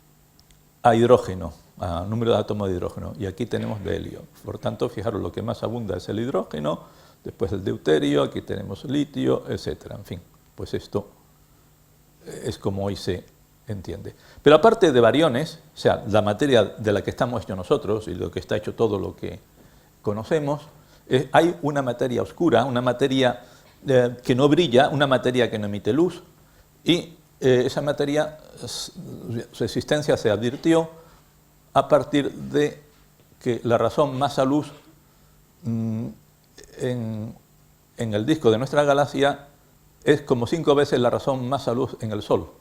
A: hidrógeno, a número de átomos de hidrógeno, y aquí tenemos de helio. Por tanto, fijaros, lo que más abunda es el hidrógeno, después el deuterio, aquí tenemos litio, etcétera. En fin, pues esto es como hoy se entiende. Pero aparte de bariones, o sea, la materia de la que estamos hechos nosotros y lo que está hecho todo lo que conocemos, hay una materia oscura, una materia que no brilla, una materia que no emite luz, y esa materia, su existencia se advirtió a partir de que la razón masa luz en el disco de nuestra galaxia es como 5 veces la razón masa luz en el Sol.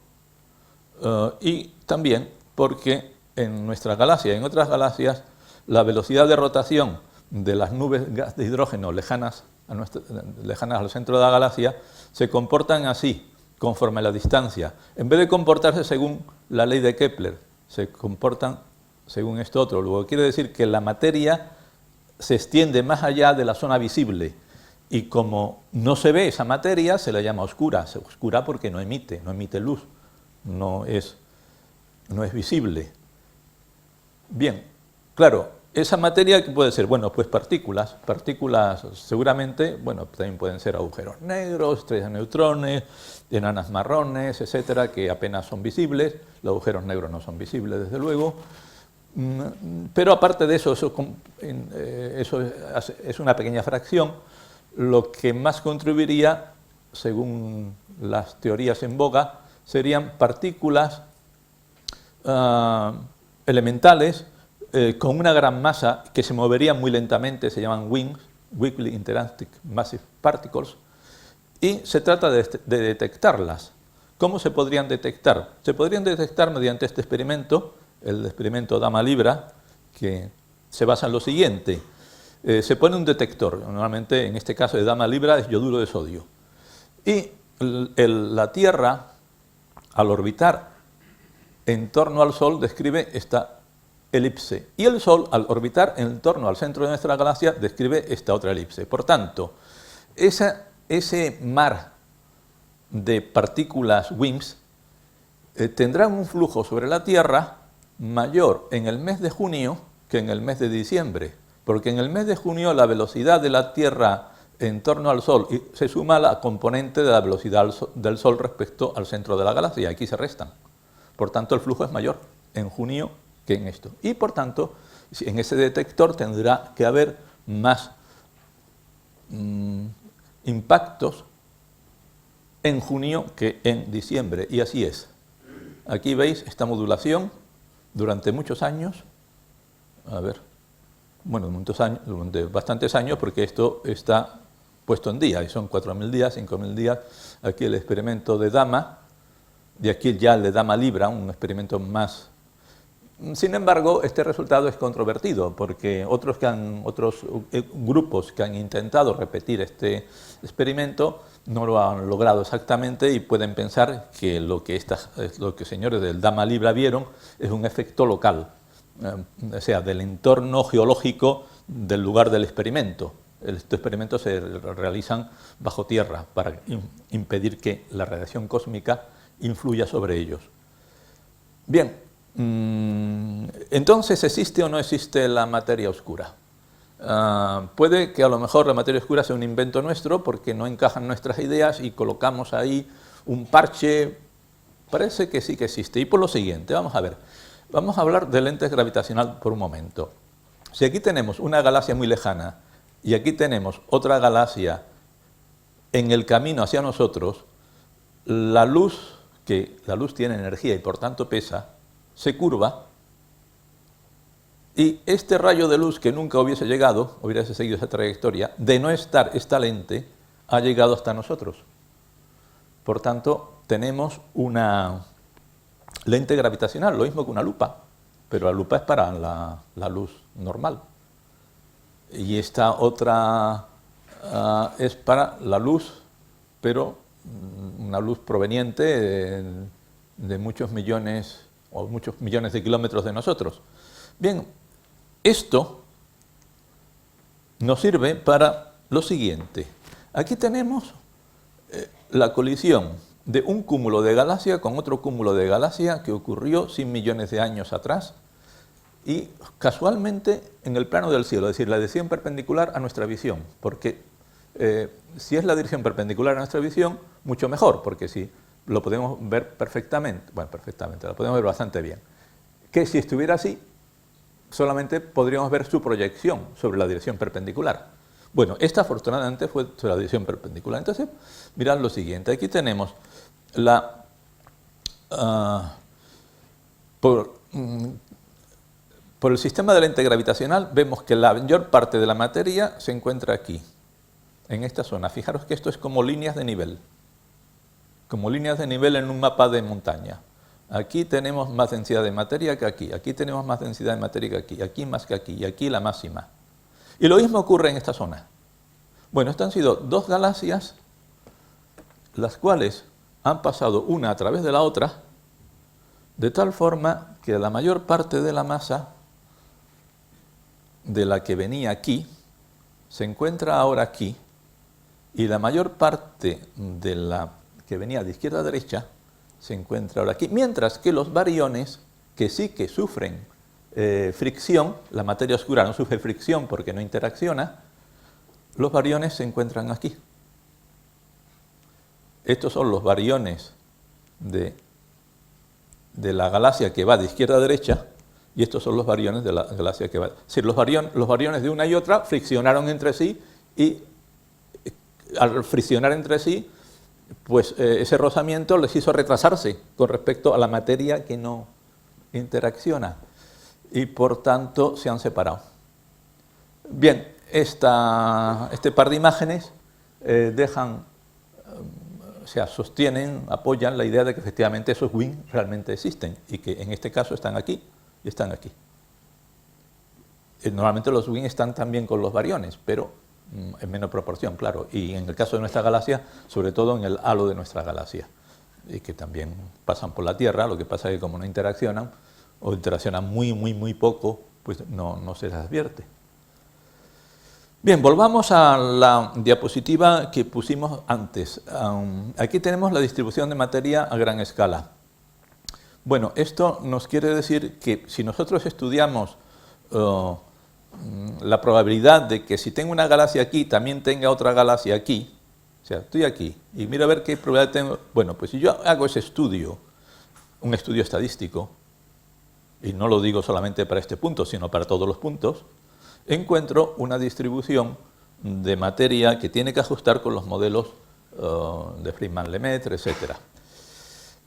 A: Y también porque en nuestra galaxia y en otras galaxias la velocidad de rotación de las nubes de hidrógeno lejanas al centro de la galaxia se comportan así, conforme a la distancia. En vez de comportarse según la ley de Kepler, se comportan según esto otro. Luego quiere decir que la materia se extiende más allá de la zona visible y como no se ve esa materia se la llama oscura. Oscura porque no emite luz, no es visible. Bien, claro, esa materia, ¿qué puede ser? Bueno, pues partículas seguramente, bueno, también pueden ser agujeros negros, estrellas de neutrones, enanas marrones, etcétera, que apenas son visibles. Los agujeros negros no son visibles, desde luego. Pero aparte de eso, eso es una pequeña fracción. Lo que más contribuiría, según las teorías en boga, serían partículas elementales con una gran masa que se moverían muy lentamente, se llaman WIMPs, Weakly Interactive Massive Particles, y se trata de detectarlas. ¿Cómo se podrían detectar? Se podrían detectar mediante este experimento, el experimento Dama Libra, que se basa en lo siguiente. Se pone un detector, normalmente en este caso de Dama Libra es yoduro de sodio, y la Tierra, al orbitar en torno al Sol, describe esta elipse, y el Sol, al orbitar en torno al centro de nuestra galaxia, describe esta otra elipse. Por tanto, ese mar de partículas WIMPs tendrá un flujo sobre la Tierra mayor en el mes de junio que en el mes de diciembre, porque en el mes de junio la velocidad de la Tierra en torno al Sol se suma a la componente de la velocidad del Sol respecto al centro de la galaxia, aquí se restan. Por tanto, el flujo es mayor en junio que en esto. Y por tanto, en ese detector tendrá que haber más impactos en junio que en diciembre, y así es. Aquí veis esta modulación durante muchos años, durante bastantes años, porque esto está puesto en día, y son 4.000 días, 5.000 días, aquí el experimento de Dama, y aquí ya el de Dama Libra, un experimento más. Sin embargo, este resultado es controvertido, porque otros grupos que han intentado repetir este experimento no lo han logrado exactamente y pueden pensar que lo que señores del Dama Libra vieron es un efecto local, o sea, del entorno geológico del lugar del experimento. Estos experimentos se realizan bajo tierra para impedir que la radiación cósmica influya sobre ellos. Bien, entonces, ¿existe o no existe la materia oscura? Puede que a lo mejor la materia oscura sea un invento nuestro porque no encajan nuestras ideas y colocamos ahí un parche. Parece que sí que existe. Y por lo siguiente, vamos a ver. Vamos a hablar de lentes gravitacional por un momento. Si aquí tenemos una galaxia muy lejana y aquí tenemos otra galaxia en el camino hacia nosotros, la luz tiene energía y por tanto pesa, se curva, y este rayo de luz que nunca hubiese llegado, hubiese seguido esa trayectoria, de no estar esta lente, ha llegado hasta nosotros. Por tanto, tenemos una lente gravitacional, lo mismo que una lupa, pero la lupa es para la luz normal. Y esta otra es para la luz, pero una luz proveniente de muchos millones de kilómetros de nosotros. Bien, esto nos sirve para lo siguiente. Aquí tenemos la colisión de un cúmulo de galaxia con otro cúmulo de galaxia que ocurrió 100 millones de años atrás y casualmente en el plano del cielo, es decir, la dirección perpendicular a nuestra visión, porque si es la dirección perpendicular a nuestra visión, mucho mejor, porque si lo podemos ver perfectamente, lo podemos ver bastante bien. Que si estuviera así, solamente podríamos ver su proyección sobre la dirección perpendicular. Bueno, esta afortunadamente fue sobre la dirección perpendicular. Entonces, mirad lo siguiente, aquí tenemos por el sistema de lente gravitacional vemos que la mayor parte de la materia se encuentra aquí, en esta zona. Fijaros que esto es como líneas de nivel en un mapa de montaña. Aquí tenemos más densidad de materia que aquí tenemos más densidad de materia que aquí más que aquí, y aquí la máxima. Y lo mismo ocurre en esta zona. Bueno, estas han sido dos galaxias, las cuales han pasado una a través de la otra, de tal forma que la mayor parte de la masa de la que venía aquí se encuentra ahora aquí, y la mayor parte de la que venía de izquierda a derecha se encuentra ahora aquí, mientras que los bariones, que sí que sufren fricción, la materia oscura no sufre fricción porque no interacciona, los bariones se encuentran aquí. Estos son los bariones de la galaxia que va de izquierda a derecha, y estos son los bariones de la galaxia que va... Es decir, los bariones de una y otra friccionaron entre sí, y al friccionar entre sí, pues ese rozamiento les hizo retrasarse con respecto a la materia que no interacciona y por tanto se han separado. Bien, este par de imágenes sostienen, apoyan la idea de que efectivamente esos WIN realmente existen y que en este caso están aquí y están aquí. Normalmente los WIN están también con los bariones, pero en menor proporción, claro, y en el caso de nuestra galaxia, sobre todo en el halo de nuestra galaxia, y que también pasan por la Tierra. Lo que pasa es que como no interaccionan, o interaccionan muy poco, pues no se les advierte. Bien, volvamos a la diapositiva que pusimos antes. Aquí tenemos la distribución de materia a gran escala. Bueno, esto nos quiere decir que si nosotros estudiamos la probabilidad de que si tengo una galaxia aquí, también tenga otra galaxia aquí, o sea, estoy aquí y miro a ver qué probabilidad tengo. Bueno, pues si yo hago ese estudio, un estudio estadístico, y no lo digo solamente para este punto, sino para todos los puntos, encuentro una distribución de materia que tiene que ajustar con los modelos de Friedman-Lemaitre, etc.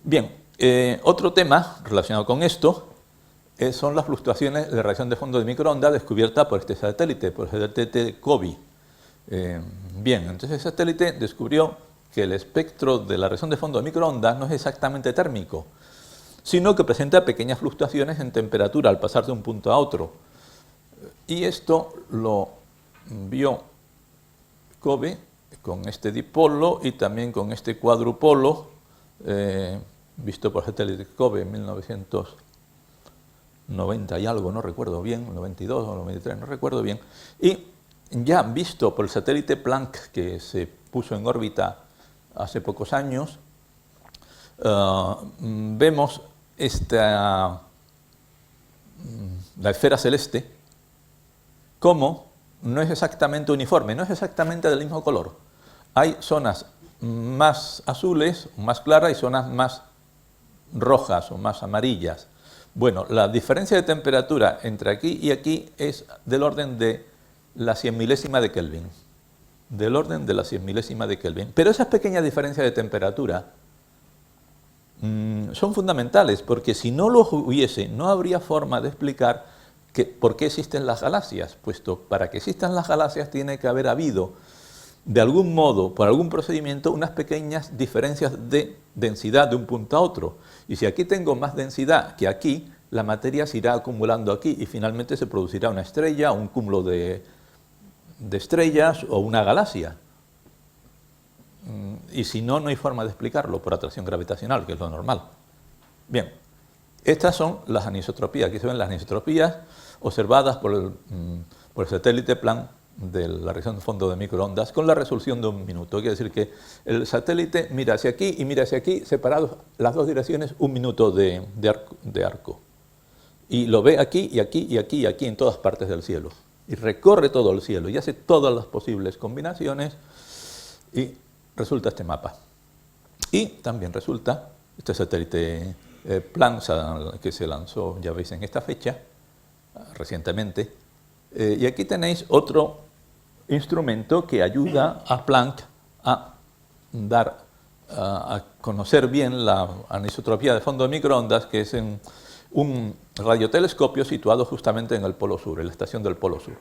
A: Bien, otro tema relacionado con esto son las fluctuaciones de radiación de fondo de microondas descubierta por este satélite, por el satélite COBE. Bien, entonces el satélite descubrió que el espectro de la radiación de fondo de microondas no es exactamente térmico, sino que presenta pequeñas fluctuaciones en temperatura al pasar de un punto a otro. Y esto lo vio COBE con este dipolo y también con este cuadrupolo, visto por el satélite COBE en 1990 y algo, no recuerdo bien, 92 o 93, no recuerdo bien, y ya visto por el satélite Planck, que se puso en órbita hace pocos años, vemos la esfera celeste como no es exactamente uniforme, no es exactamente del mismo color. Hay zonas más azules, más claras, y zonas más rojas o más amarillas. Bueno, la diferencia de temperatura entre aquí y aquí es del orden de la 100 milésima de Kelvin. Del orden de la 100 milésima de Kelvin. Pero esas pequeñas diferencias de temperatura son fundamentales, porque si no los hubiese, no habría forma de explicar por qué existen las galaxias, puesto para que existan las galaxias tiene que haber habido, de algún modo, por algún procedimiento, unas pequeñas diferencias de densidad de un punto a otro. Y si aquí tengo más densidad que aquí, la materia se irá acumulando aquí y finalmente se producirá una estrella, un cúmulo de estrellas o una galaxia. Y si no, no hay forma de explicarlo por atracción gravitacional, que es lo normal. Bien, estas son las anisotropías. Aquí se ven las anisotropías observadas por el satélite Planck de la región de fondo de microondas con la resolución de 1 minuto. Quiere decir que el satélite mira hacia aquí y mira hacia aquí, separados las dos direcciones, 1 minuto de arco. Y lo ve aquí y aquí y aquí y aquí en todas partes del cielo. Y recorre todo el cielo y hace todas las posibles combinaciones y resulta este mapa. Y también resulta este satélite Planck que se lanzó, ya veis, en esta fecha, recientemente. Y aquí tenéis otro instrumento que ayuda a Planck a conocer bien la anisotropía de fondo de microondas, que es en un radiotelescopio situado justamente en el Polo Sur, en la estación del Polo Sur.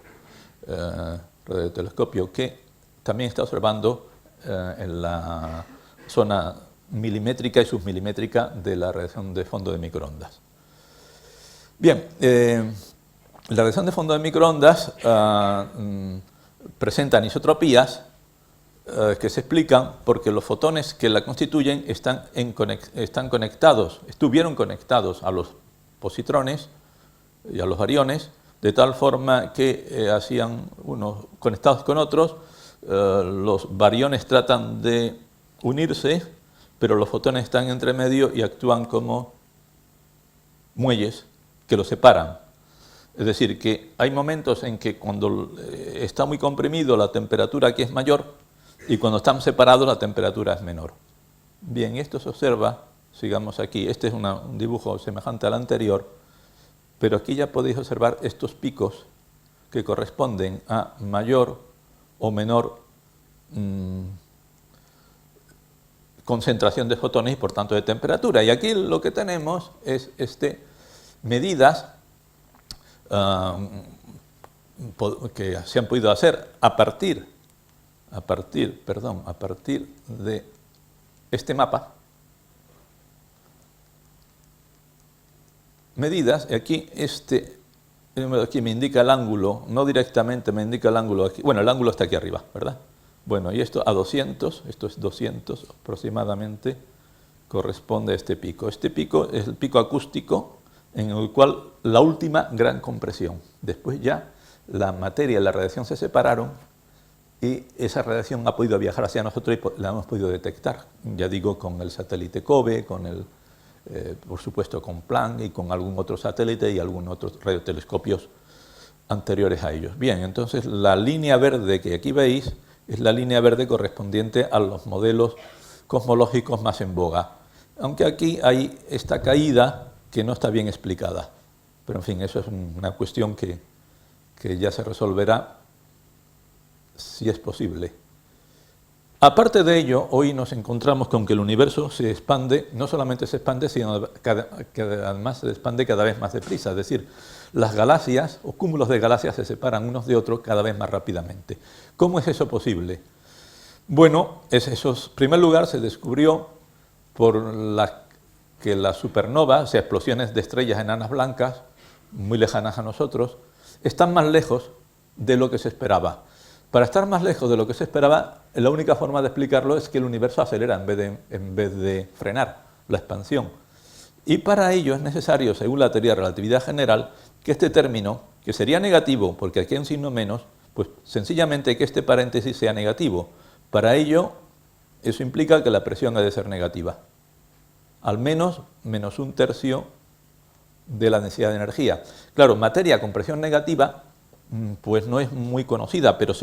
A: Radiotelescopio que también está observando en la zona milimétrica y submilimétrica de la radiación de fondo de microondas. Bien, la radiación de fondo de microondas presenta anisotropías que se explican porque los fotones que la constituyen estuvieron conectados a los positrones y a los bariones, de tal forma que hacían unos conectados con otros, los bariones tratan de unirse, pero los fotones están entre medio y actúan como muelles que los separan. Es decir, que hay momentos en que cuando está muy comprimido la temperatura aquí es mayor y cuando están separados la temperatura es menor. Bien, esto se observa, sigamos aquí, este es un dibujo semejante al anterior, pero aquí ya podéis observar estos picos que corresponden a mayor o menor concentración de fotones y por tanto de temperatura. Y aquí lo que tenemos es este medidas que se han podido hacer a partir de este mapa. Medidas, y aquí aquí me indica el ángulo, no directamente me indica el ángulo aquí, bueno, el ángulo está aquí arriba, ¿verdad? Bueno, y esto a 200, esto es 200 aproximadamente, corresponde a este pico. Este pico es el pico acústico en el cual la última gran compresión. Después ya la materia y la radiación se separaron y esa radiación ha podido viajar hacia nosotros y la hemos podido detectar. Ya digo, con el satélite COBE, con por supuesto con Planck y con algún otro satélite y algún otros radiotelescopios anteriores a ellos. Bien, entonces la línea verde que aquí veis es la línea verde correspondiente a los modelos cosmológicos más en boga. Aunque aquí hay esta caída que no está bien explicada. Pero en fin, eso es una cuestión que ya se resolverá si es posible. Aparte de ello, hoy nos encontramos con que el universo se expande, no solamente se expande, sino que además se expande cada vez más deprisa. Es decir, las galaxias o cúmulos de galaxias se separan unos de otros cada vez más rápidamente. ¿Cómo es eso posible? Bueno, en primer lugar se descubrió que las supernovas, o sea, explosiones de estrellas enanas blancas, muy lejanas a nosotros, están más lejos de lo que se esperaba. Para estar más lejos de lo que se esperaba, la única forma de explicarlo es que el universo acelera en vez de frenar la expansión. Y para ello es necesario, según la teoría de relatividad general, que este término, que sería negativo, porque aquí hay un signo menos, pues sencillamente que este paréntesis sea negativo. Para ello, eso implica que la presión ha de ser negativa. Al menos menos un tercio de la densidad de energía. Claro, materia con presión negativa pues no es muy conocida, pero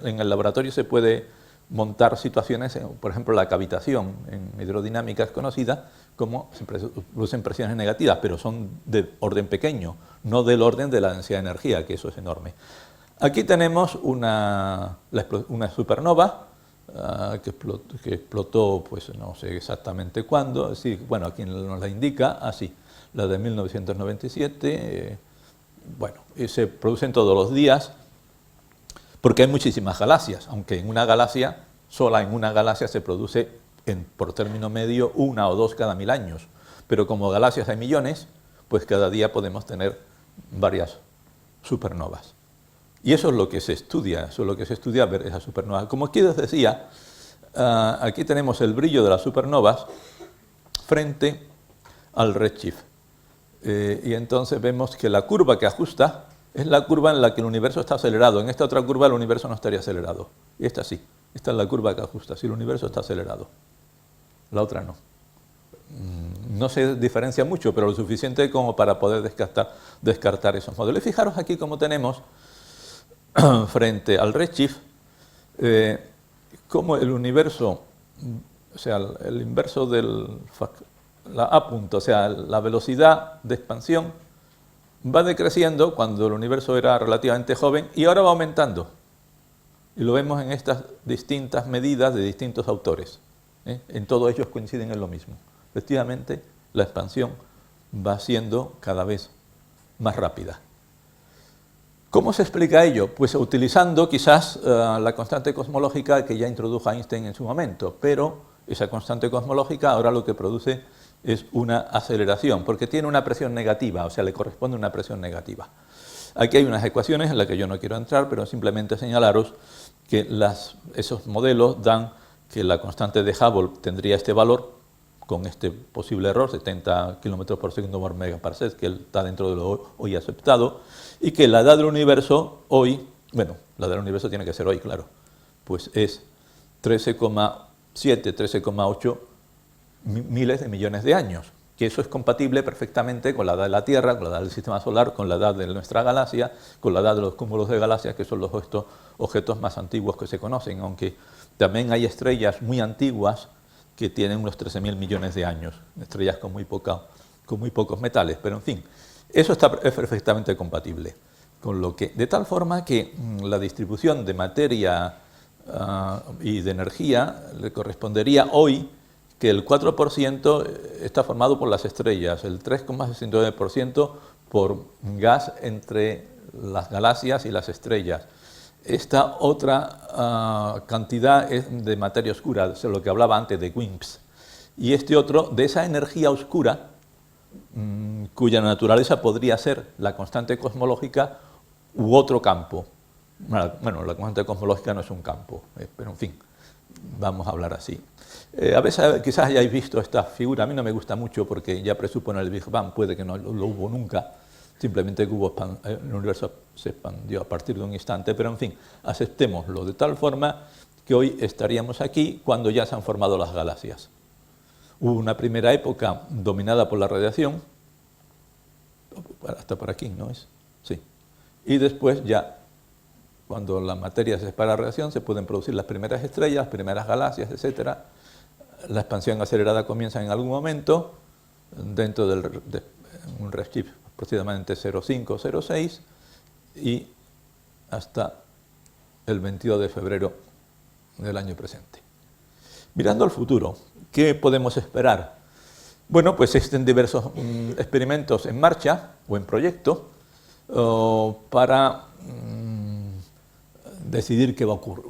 A: en el laboratorio se puede montar situaciones, por ejemplo la cavitación en hidrodinámica es conocida como se producen presiones negativas, pero son de orden pequeño, no del orden de la densidad de energía, que eso es enorme. Aquí tenemos una supernova que explotó, pues no sé exactamente cuándo, sí, bueno, aquí nos la indica, así, la de 1997, bueno, y se producen todos los días, porque hay muchísimas galaxias, aunque en una galaxia se produce por término medio 1 o 2 cada 1000 años, pero como galaxias hay millones, pues cada día podemos tener varias supernovas. Y eso es lo que se estudia, ver esas supernovas. Como aquí les decía, aquí tenemos el brillo de las supernovas frente al redshift. Y entonces vemos que la curva que ajusta es la curva en la que el universo está acelerado. En esta otra curva el universo no estaría acelerado. Y esta sí, esta es la curva que ajusta, si el universo está acelerado. La otra no. No se diferencia mucho, pero lo suficiente como para poder descartar esos modelos. Y fijaros aquí cómo tenemos frente al redshift, como el universo, o sea, el inverso la A punto, o sea, la velocidad de expansión va decreciendo cuando el universo era relativamente joven y ahora va aumentando. Y lo vemos en estas distintas medidas de distintos autores. En todos ellos coinciden en lo mismo. Efectivamente, la expansión va siendo cada vez más rápida. ¿Cómo se explica ello? Pues utilizando quizás la constante cosmológica que ya introdujo Einstein en su momento, pero esa constante cosmológica ahora lo que produce es una aceleración, porque tiene una presión negativa, o sea, le corresponde una presión negativa. Aquí hay unas ecuaciones en las que yo no quiero entrar, pero simplemente señalaros que esos modelos dan que la constante de Hubble tendría este valor, con este posible error, 70 km por segundo por megaparsec, que está dentro de lo hoy aceptado, y que la edad del universo hoy, bueno, la edad del universo tiene que ser hoy, claro, pues es 13,7, 13,8 miles de millones de años, que eso es compatible perfectamente con la edad de la Tierra, con la edad del Sistema Solar, con la edad de nuestra galaxia, con la edad de los cúmulos de galaxias, que son los objetos más antiguos que se conocen, aunque también hay estrellas muy antiguas que tienen unos 13.000 millones de años, estrellas con muy pocos metales, pero en fin, eso es perfectamente compatible, con lo que, de tal forma que la distribución de materia y de energía le correspondería hoy que el 4% está formado por las estrellas, el 3,69% por gas entre las galaxias y las estrellas. Esta otra cantidad es de materia oscura, de lo que hablaba antes de WIMPs. Y este otro, de esa energía oscura, cuya naturaleza podría ser la constante cosmológica u otro campo. Bueno, la constante cosmológica no es un campo, pero en fin, vamos a hablar así. A veces quizás hayáis visto esta figura, a mí no me gusta mucho porque ya presupone el Big Bang, puede que no lo hubo nunca, simplemente que el universo se expandió a partir de un instante, pero en fin, aceptémoslo de tal forma que hoy estaríamos aquí cuando ya se han formado las galaxias. Hubo una primera época dominada por la radiación, hasta por aquí, ¿no es? Sí. Y después ya, cuando la materia se separa de la radiación, se pueden producir las primeras estrellas, las primeras galaxias, etc. La expansión acelerada comienza en algún momento, dentro de un redshift aproximadamente 0,5 o 0,6, y hasta el 22 de febrero del año presente. Mirando al futuro, ¿qué podemos esperar? Bueno, pues existen diversos experimentos en marcha o en proyecto para decidir qué va a ocurrir,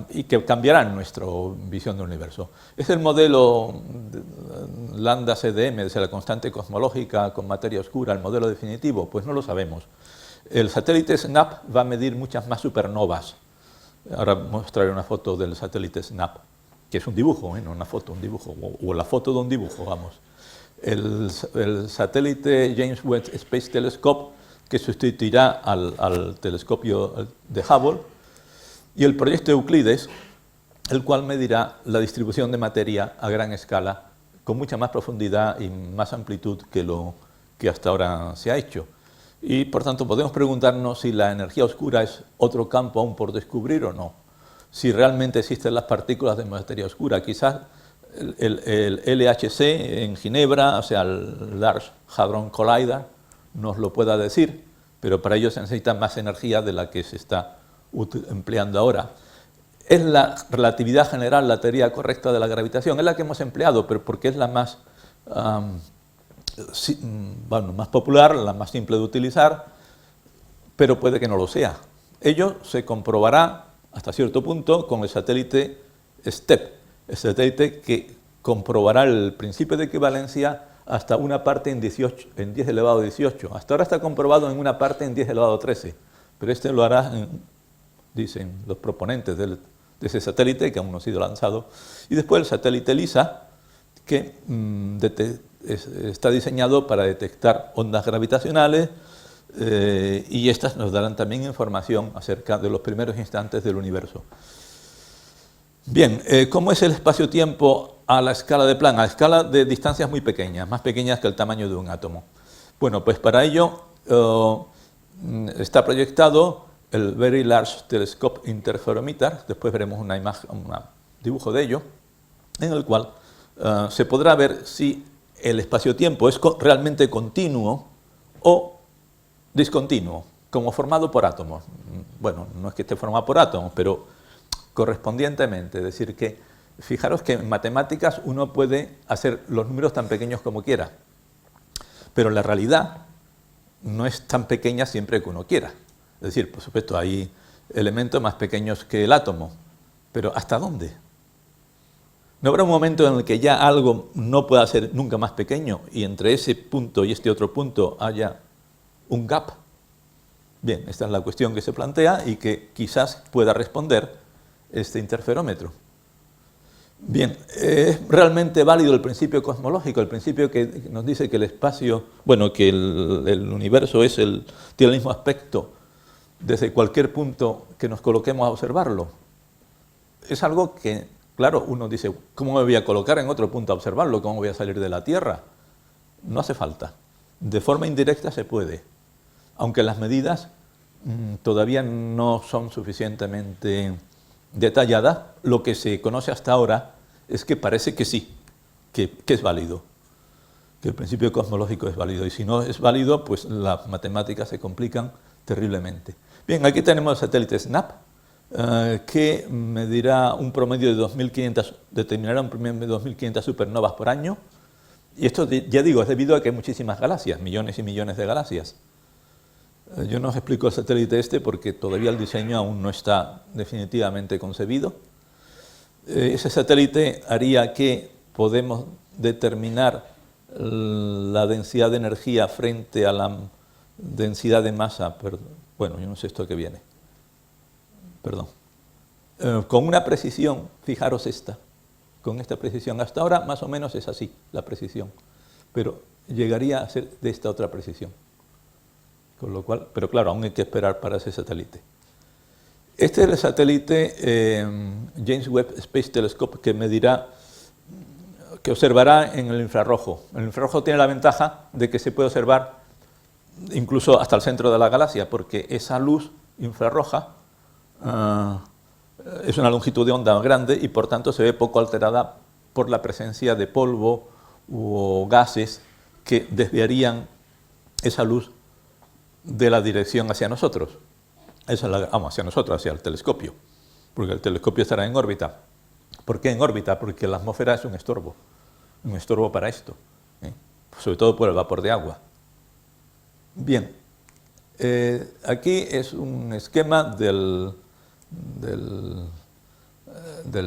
A: y que cambiarán nuestra visión del universo. ¿Es el modelo Lambda-CDM, es la constante cosmológica con materia oscura, el modelo definitivo? Pues no lo sabemos. El satélite SNAP va a medir muchas más supernovas. Ahora mostraré una foto del satélite SNAP, que es un dibujo, no una foto, un dibujo, o la foto de un dibujo, vamos. El satélite James Webb Space Telescope, que sustituirá al telescopio de Hubble, y el proyecto Euclides, el cual medirá la distribución de materia a gran escala, con mucha más profundidad y más amplitud que lo que hasta ahora se ha hecho. Y por tanto podemos preguntarnos si la energía oscura es otro campo aún por descubrir o no. Si realmente existen las partículas de materia oscura. Quizás el LHC en Ginebra, o sea, el Large Hadron Collider, nos lo pueda decir, pero para ello se necesita más energía de la que se está empleando ahora. Es la relatividad general la teoría correcta de la gravitación, es la que hemos empleado, pero porque es la más, más popular, la más simple de utilizar, pero puede que no lo sea. Ello se comprobará hasta cierto punto con el satélite STEP, el satélite que comprobará el principio de equivalencia hasta una parte en 10 elevado a 18. Hasta ahora está comprobado en una parte en 10 elevado a 13, pero este lo hará, dicen los proponentes de ese satélite, que aún no ha sido lanzado, y después el satélite LISA, que está diseñado para detectar ondas gravitacionales, y estas nos darán también información acerca de los primeros instantes del universo. Bien, ¿cómo es el espacio-tiempo a la escala de Planck? A escala de distancias muy pequeñas, más pequeñas que el tamaño de un átomo. Bueno, pues para ello está proyectado el Very Large Telescope Interferometer, después veremos una imagen, un dibujo de ello, en el cual se podrá ver si el espacio-tiempo es realmente continuo o discontinuo, como formado por átomos. Bueno, no es que esté formado por átomos, pero correspondientemente, es decir, que fijaros que en matemáticas uno puede hacer los números tan pequeños como quiera, pero la realidad no es tan pequeña siempre que uno quiera. Es decir, por supuesto, hay elementos más pequeños que el átomo, pero ¿hasta dónde? ¿No habrá un momento en el que ya algo no pueda ser nunca más pequeño y entre ese punto y este otro punto haya un gap? Bien, esta es la cuestión que se plantea y que quizás pueda responder este interferómetro. Bien, ¿es realmente válido el principio cosmológico, el principio que nos dice que el espacio, bueno, que el universo tiene el mismo aspecto desde cualquier punto que nos coloquemos a observarlo? Es algo que, claro, uno dice, ¿cómo me voy a colocar en otro punto a observarlo? ¿Cómo voy a salir de la Tierra? No hace falta. De forma indirecta se puede, aunque las medidas todavía no son suficientemente detalladas. Lo que se conoce hasta ahora es que parece que sí, que es válido, que el principio cosmológico es válido, y si no es válido, pues las matemáticas se complican terriblemente. Bien, aquí tenemos el satélite SNAP, que medirá un promedio de 2.500, determinará un promedio de 2.500 supernovas por año. Y esto, ya digo, es debido a que hay muchísimas galaxias, millones y millones de galaxias. Yo no os explico el satélite este porque todavía el diseño aún no está definitivamente concebido. Ese satélite haría que podemos determinar la densidad de energía frente a la densidad de masa. Bueno, yo no sé esto que viene. Perdón. Con una precisión, fijaros esta, con esta precisión. Hasta ahora más o menos es así la precisión, pero llegaría a ser de esta otra precisión. Con lo cual, pero claro, aún hay que esperar para ese satélite. Este es el satélite James Webb Space Telescope que observará en el infrarrojo. El infrarrojo tiene la ventaja de que se puede observar incluso hasta el centro de la galaxia, porque esa luz infrarroja es una longitud de onda grande y por tanto se ve poco alterada por la presencia de polvo o gases que desviarían esa luz de la dirección hacia nosotros. Hacia nosotros, hacia el telescopio, porque el telescopio estará en órbita. ¿Por qué en órbita? Porque la atmósfera es un estorbo para esto, sobre todo por el vapor de agua. Bien, aquí es un esquema del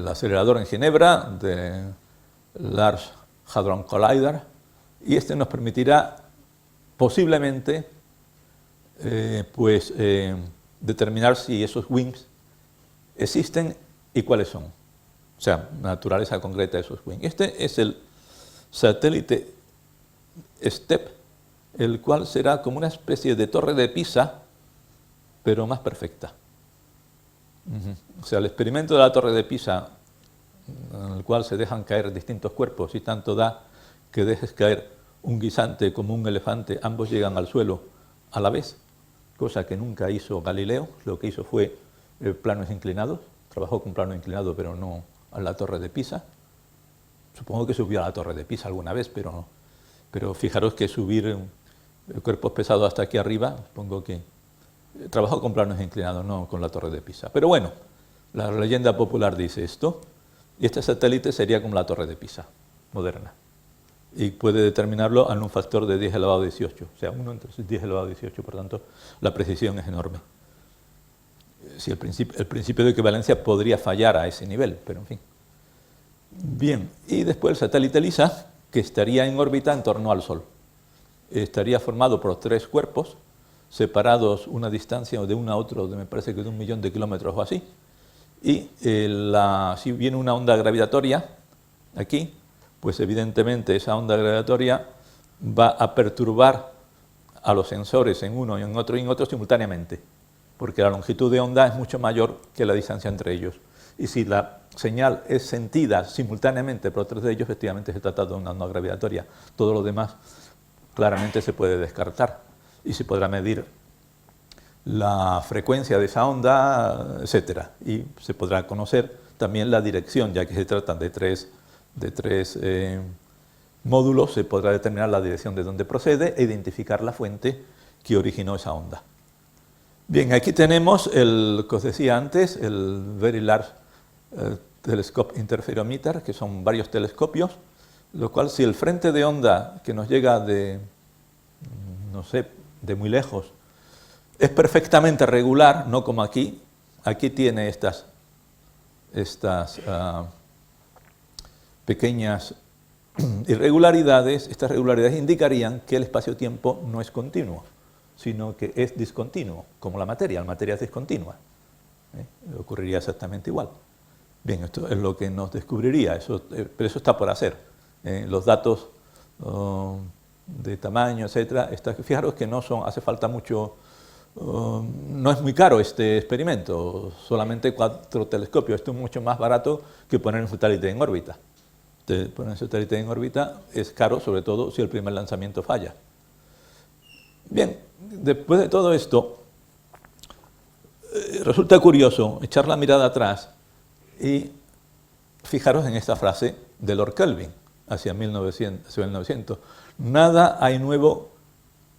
A: acelerador en Ginebra, del Large Hadron Collider, y este nos permitirá posiblemente determinar si esos WIMPs existen y cuáles son. O sea, la naturaleza concreta de esos WIMPs. Este es el satélite STEP, el cual será como una especie de torre de Pisa, pero más perfecta. O sea, el experimento de la torre de Pisa, en el cual se dejan caer distintos cuerpos y tanto da que dejes caer un guisante como un elefante, ambos llegan al suelo a la vez, cosa que nunca hizo Galileo. Lo que hizo fue planos inclinados, trabajó con plano inclinado pero no a la torre de Pisa. Supongo que subió a la torre de Pisa alguna vez, pero fijaros que subir cuerpos pesados hasta aquí arriba, supongo que trabajó con planos inclinados, no con la torre de Pisa. Pero bueno, la leyenda popular dice esto, y este satélite sería como la torre de Pisa, moderna. Y puede determinarlo en un factor de 10 elevado a 18, o sea, 1 entre 10 elevado a 18, por tanto, la precisión es enorme. Si el principio de equivalencia podría fallar a ese nivel, pero en fin. Bien, y después el satélite LISA, que estaría en órbita en torno al Sol. Estaría formado por 3 cuerpos, separados una distancia de uno a otro, me parece que de 1.000.000 de kilómetros o así. Y si viene una onda gravitatoria aquí, pues evidentemente esa onda gravitatoria va a perturbar a los sensores en uno y en otro simultáneamente, porque la longitud de onda es mucho mayor que la distancia entre ellos. Y si la señal es sentida simultáneamente por 3 de ellos, efectivamente se trata de una onda gravitatoria. Todo lo demás claramente se puede descartar y se podrá medir la frecuencia de esa onda, etc. Y se podrá conocer también la dirección, ya que se tratan de tres módulos, se podrá determinar la dirección de donde procede e identificar la fuente que originó esa onda. Bien, aquí tenemos el que os decía antes, el Very Large Telescope Interferometer, que son varios telescopios, lo cual si el frente de onda que nos llega de, no sé, de muy lejos, es perfectamente regular, no como aquí tiene estas pequeñas irregularidades. Estas regularidades indicarían que el espacio-tiempo no es continuo, sino que es discontinuo, como la materia es discontinua. Ocurriría exactamente igual. Bien, esto es lo que nos descubriría, pero eso está por hacer. Los datos de tamaño, etcétera, fijaros que no hace falta mucho, no es muy caro este experimento, solamente 4 telescopios. Esto es mucho más barato que poner un satélite en órbita. Poner un satélite en órbita es caro, sobre todo si el primer lanzamiento falla. Bien, después de todo esto, resulta curioso echar la mirada atrás y fijaros en esta frase de Lord Kelvin, hacia 1900. Nada hay nuevo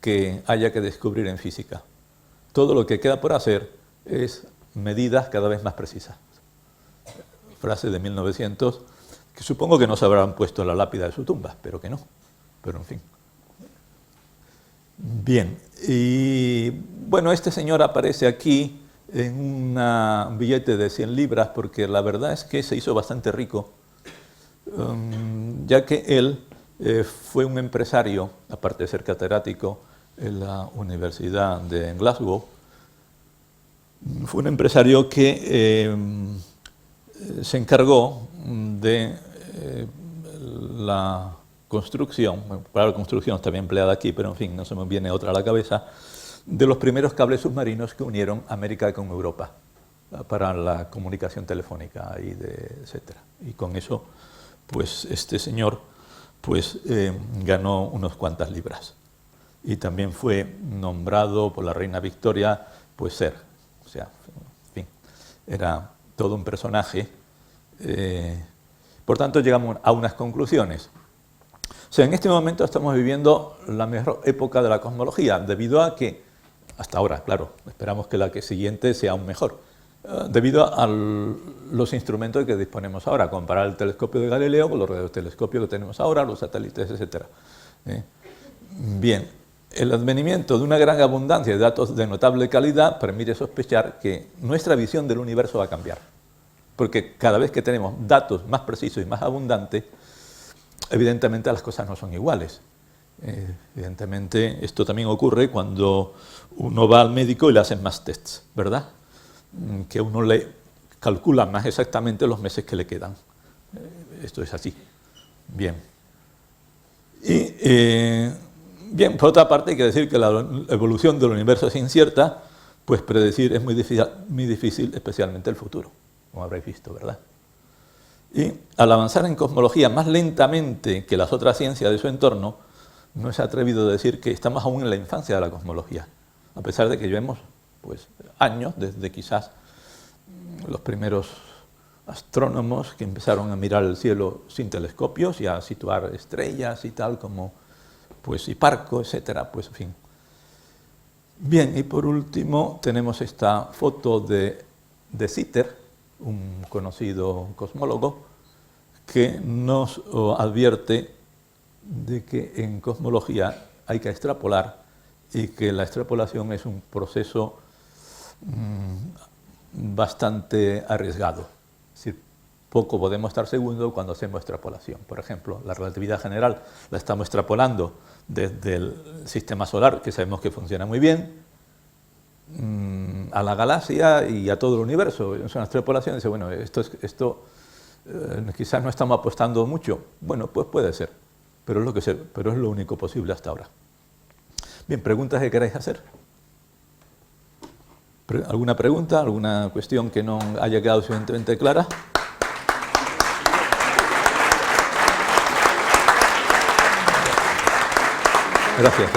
A: que haya que descubrir en física. Todo lo que queda por hacer es medidas cada vez más precisas. Frase de 1900, que supongo que no se habrán puesto en la lápida de su tumba, pero que no. Pero en fin. Bien, y bueno, este señor aparece aquí en un billete de 100 libras porque la verdad es que se hizo bastante rico, ya que él fue un empresario, aparte de ser catedrático en la Universidad de Glasgow, fue un empresario que se encargó de la construcción, bueno, para la construcción está bien empleada aquí, pero en fin, no se me viene otra a la cabeza, de los primeros cables submarinos que unieron América con Europa para la comunicación telefónica y etcétera. Y con eso, pues este señor pues, ganó unas cuantas libras. Y también fue nombrado por la reina Victoria, pues ser, o sea, en fin, era todo un personaje. Por tanto, llegamos a unas conclusiones. O sea, en este momento estamos viviendo la mejor época de la cosmología, debido a que, hasta ahora, claro, esperamos que la siguiente sea aún mejor, debido a los instrumentos que disponemos ahora, comparar el telescopio de Galileo con los radiotelescopios que tenemos ahora, los satélites, etc. Bien, el advenimiento de una gran abundancia de datos de notable calidad permite sospechar que nuestra visión del universo va a cambiar, porque cada vez que tenemos datos más precisos y más abundantes, evidentemente las cosas no son iguales. Evidentemente esto también ocurre cuando uno va al médico y le hacen más tests, ¿verdad? Que uno le calcula más exactamente los meses que le quedan. Esto es así. Bien. Y, bien, por otra parte hay que decir que la evolución del universo es incierta, pues predecir es muy difícil, especialmente el futuro, como habréis visto, ¿verdad? Y al avanzar en cosmología más lentamente que las otras ciencias de su entorno, no se ha atrevido a decir que estamos aún en la infancia de la cosmología, a pesar de que llevemos pues, años desde quizás los primeros astrónomos que empezaron a mirar el cielo sin telescopios y a situar estrellas y tal, como pues, Hiparco, etcétera, pues en fin. Bien, y por último tenemos esta foto de Sitter, un conocido cosmólogo, que nos advierte de que en cosmología hay que extrapolar y que la extrapolación es un proceso bastante arriesgado. Es decir, poco podemos estar seguros cuando hacemos extrapolación. Por ejemplo, la relatividad general la estamos extrapolando desde el sistema solar, que sabemos que funciona muy bien, a la galaxia y a todo el universo. Es una extrapolación y dice, bueno, esto quizás no estamos apostando mucho. Bueno, pues puede ser, pero es lo único posible hasta ahora. Bien, ¿preguntas que queráis hacer? ¿Alguna pregunta, alguna cuestión que no haya quedado suficientemente clara? Gracias.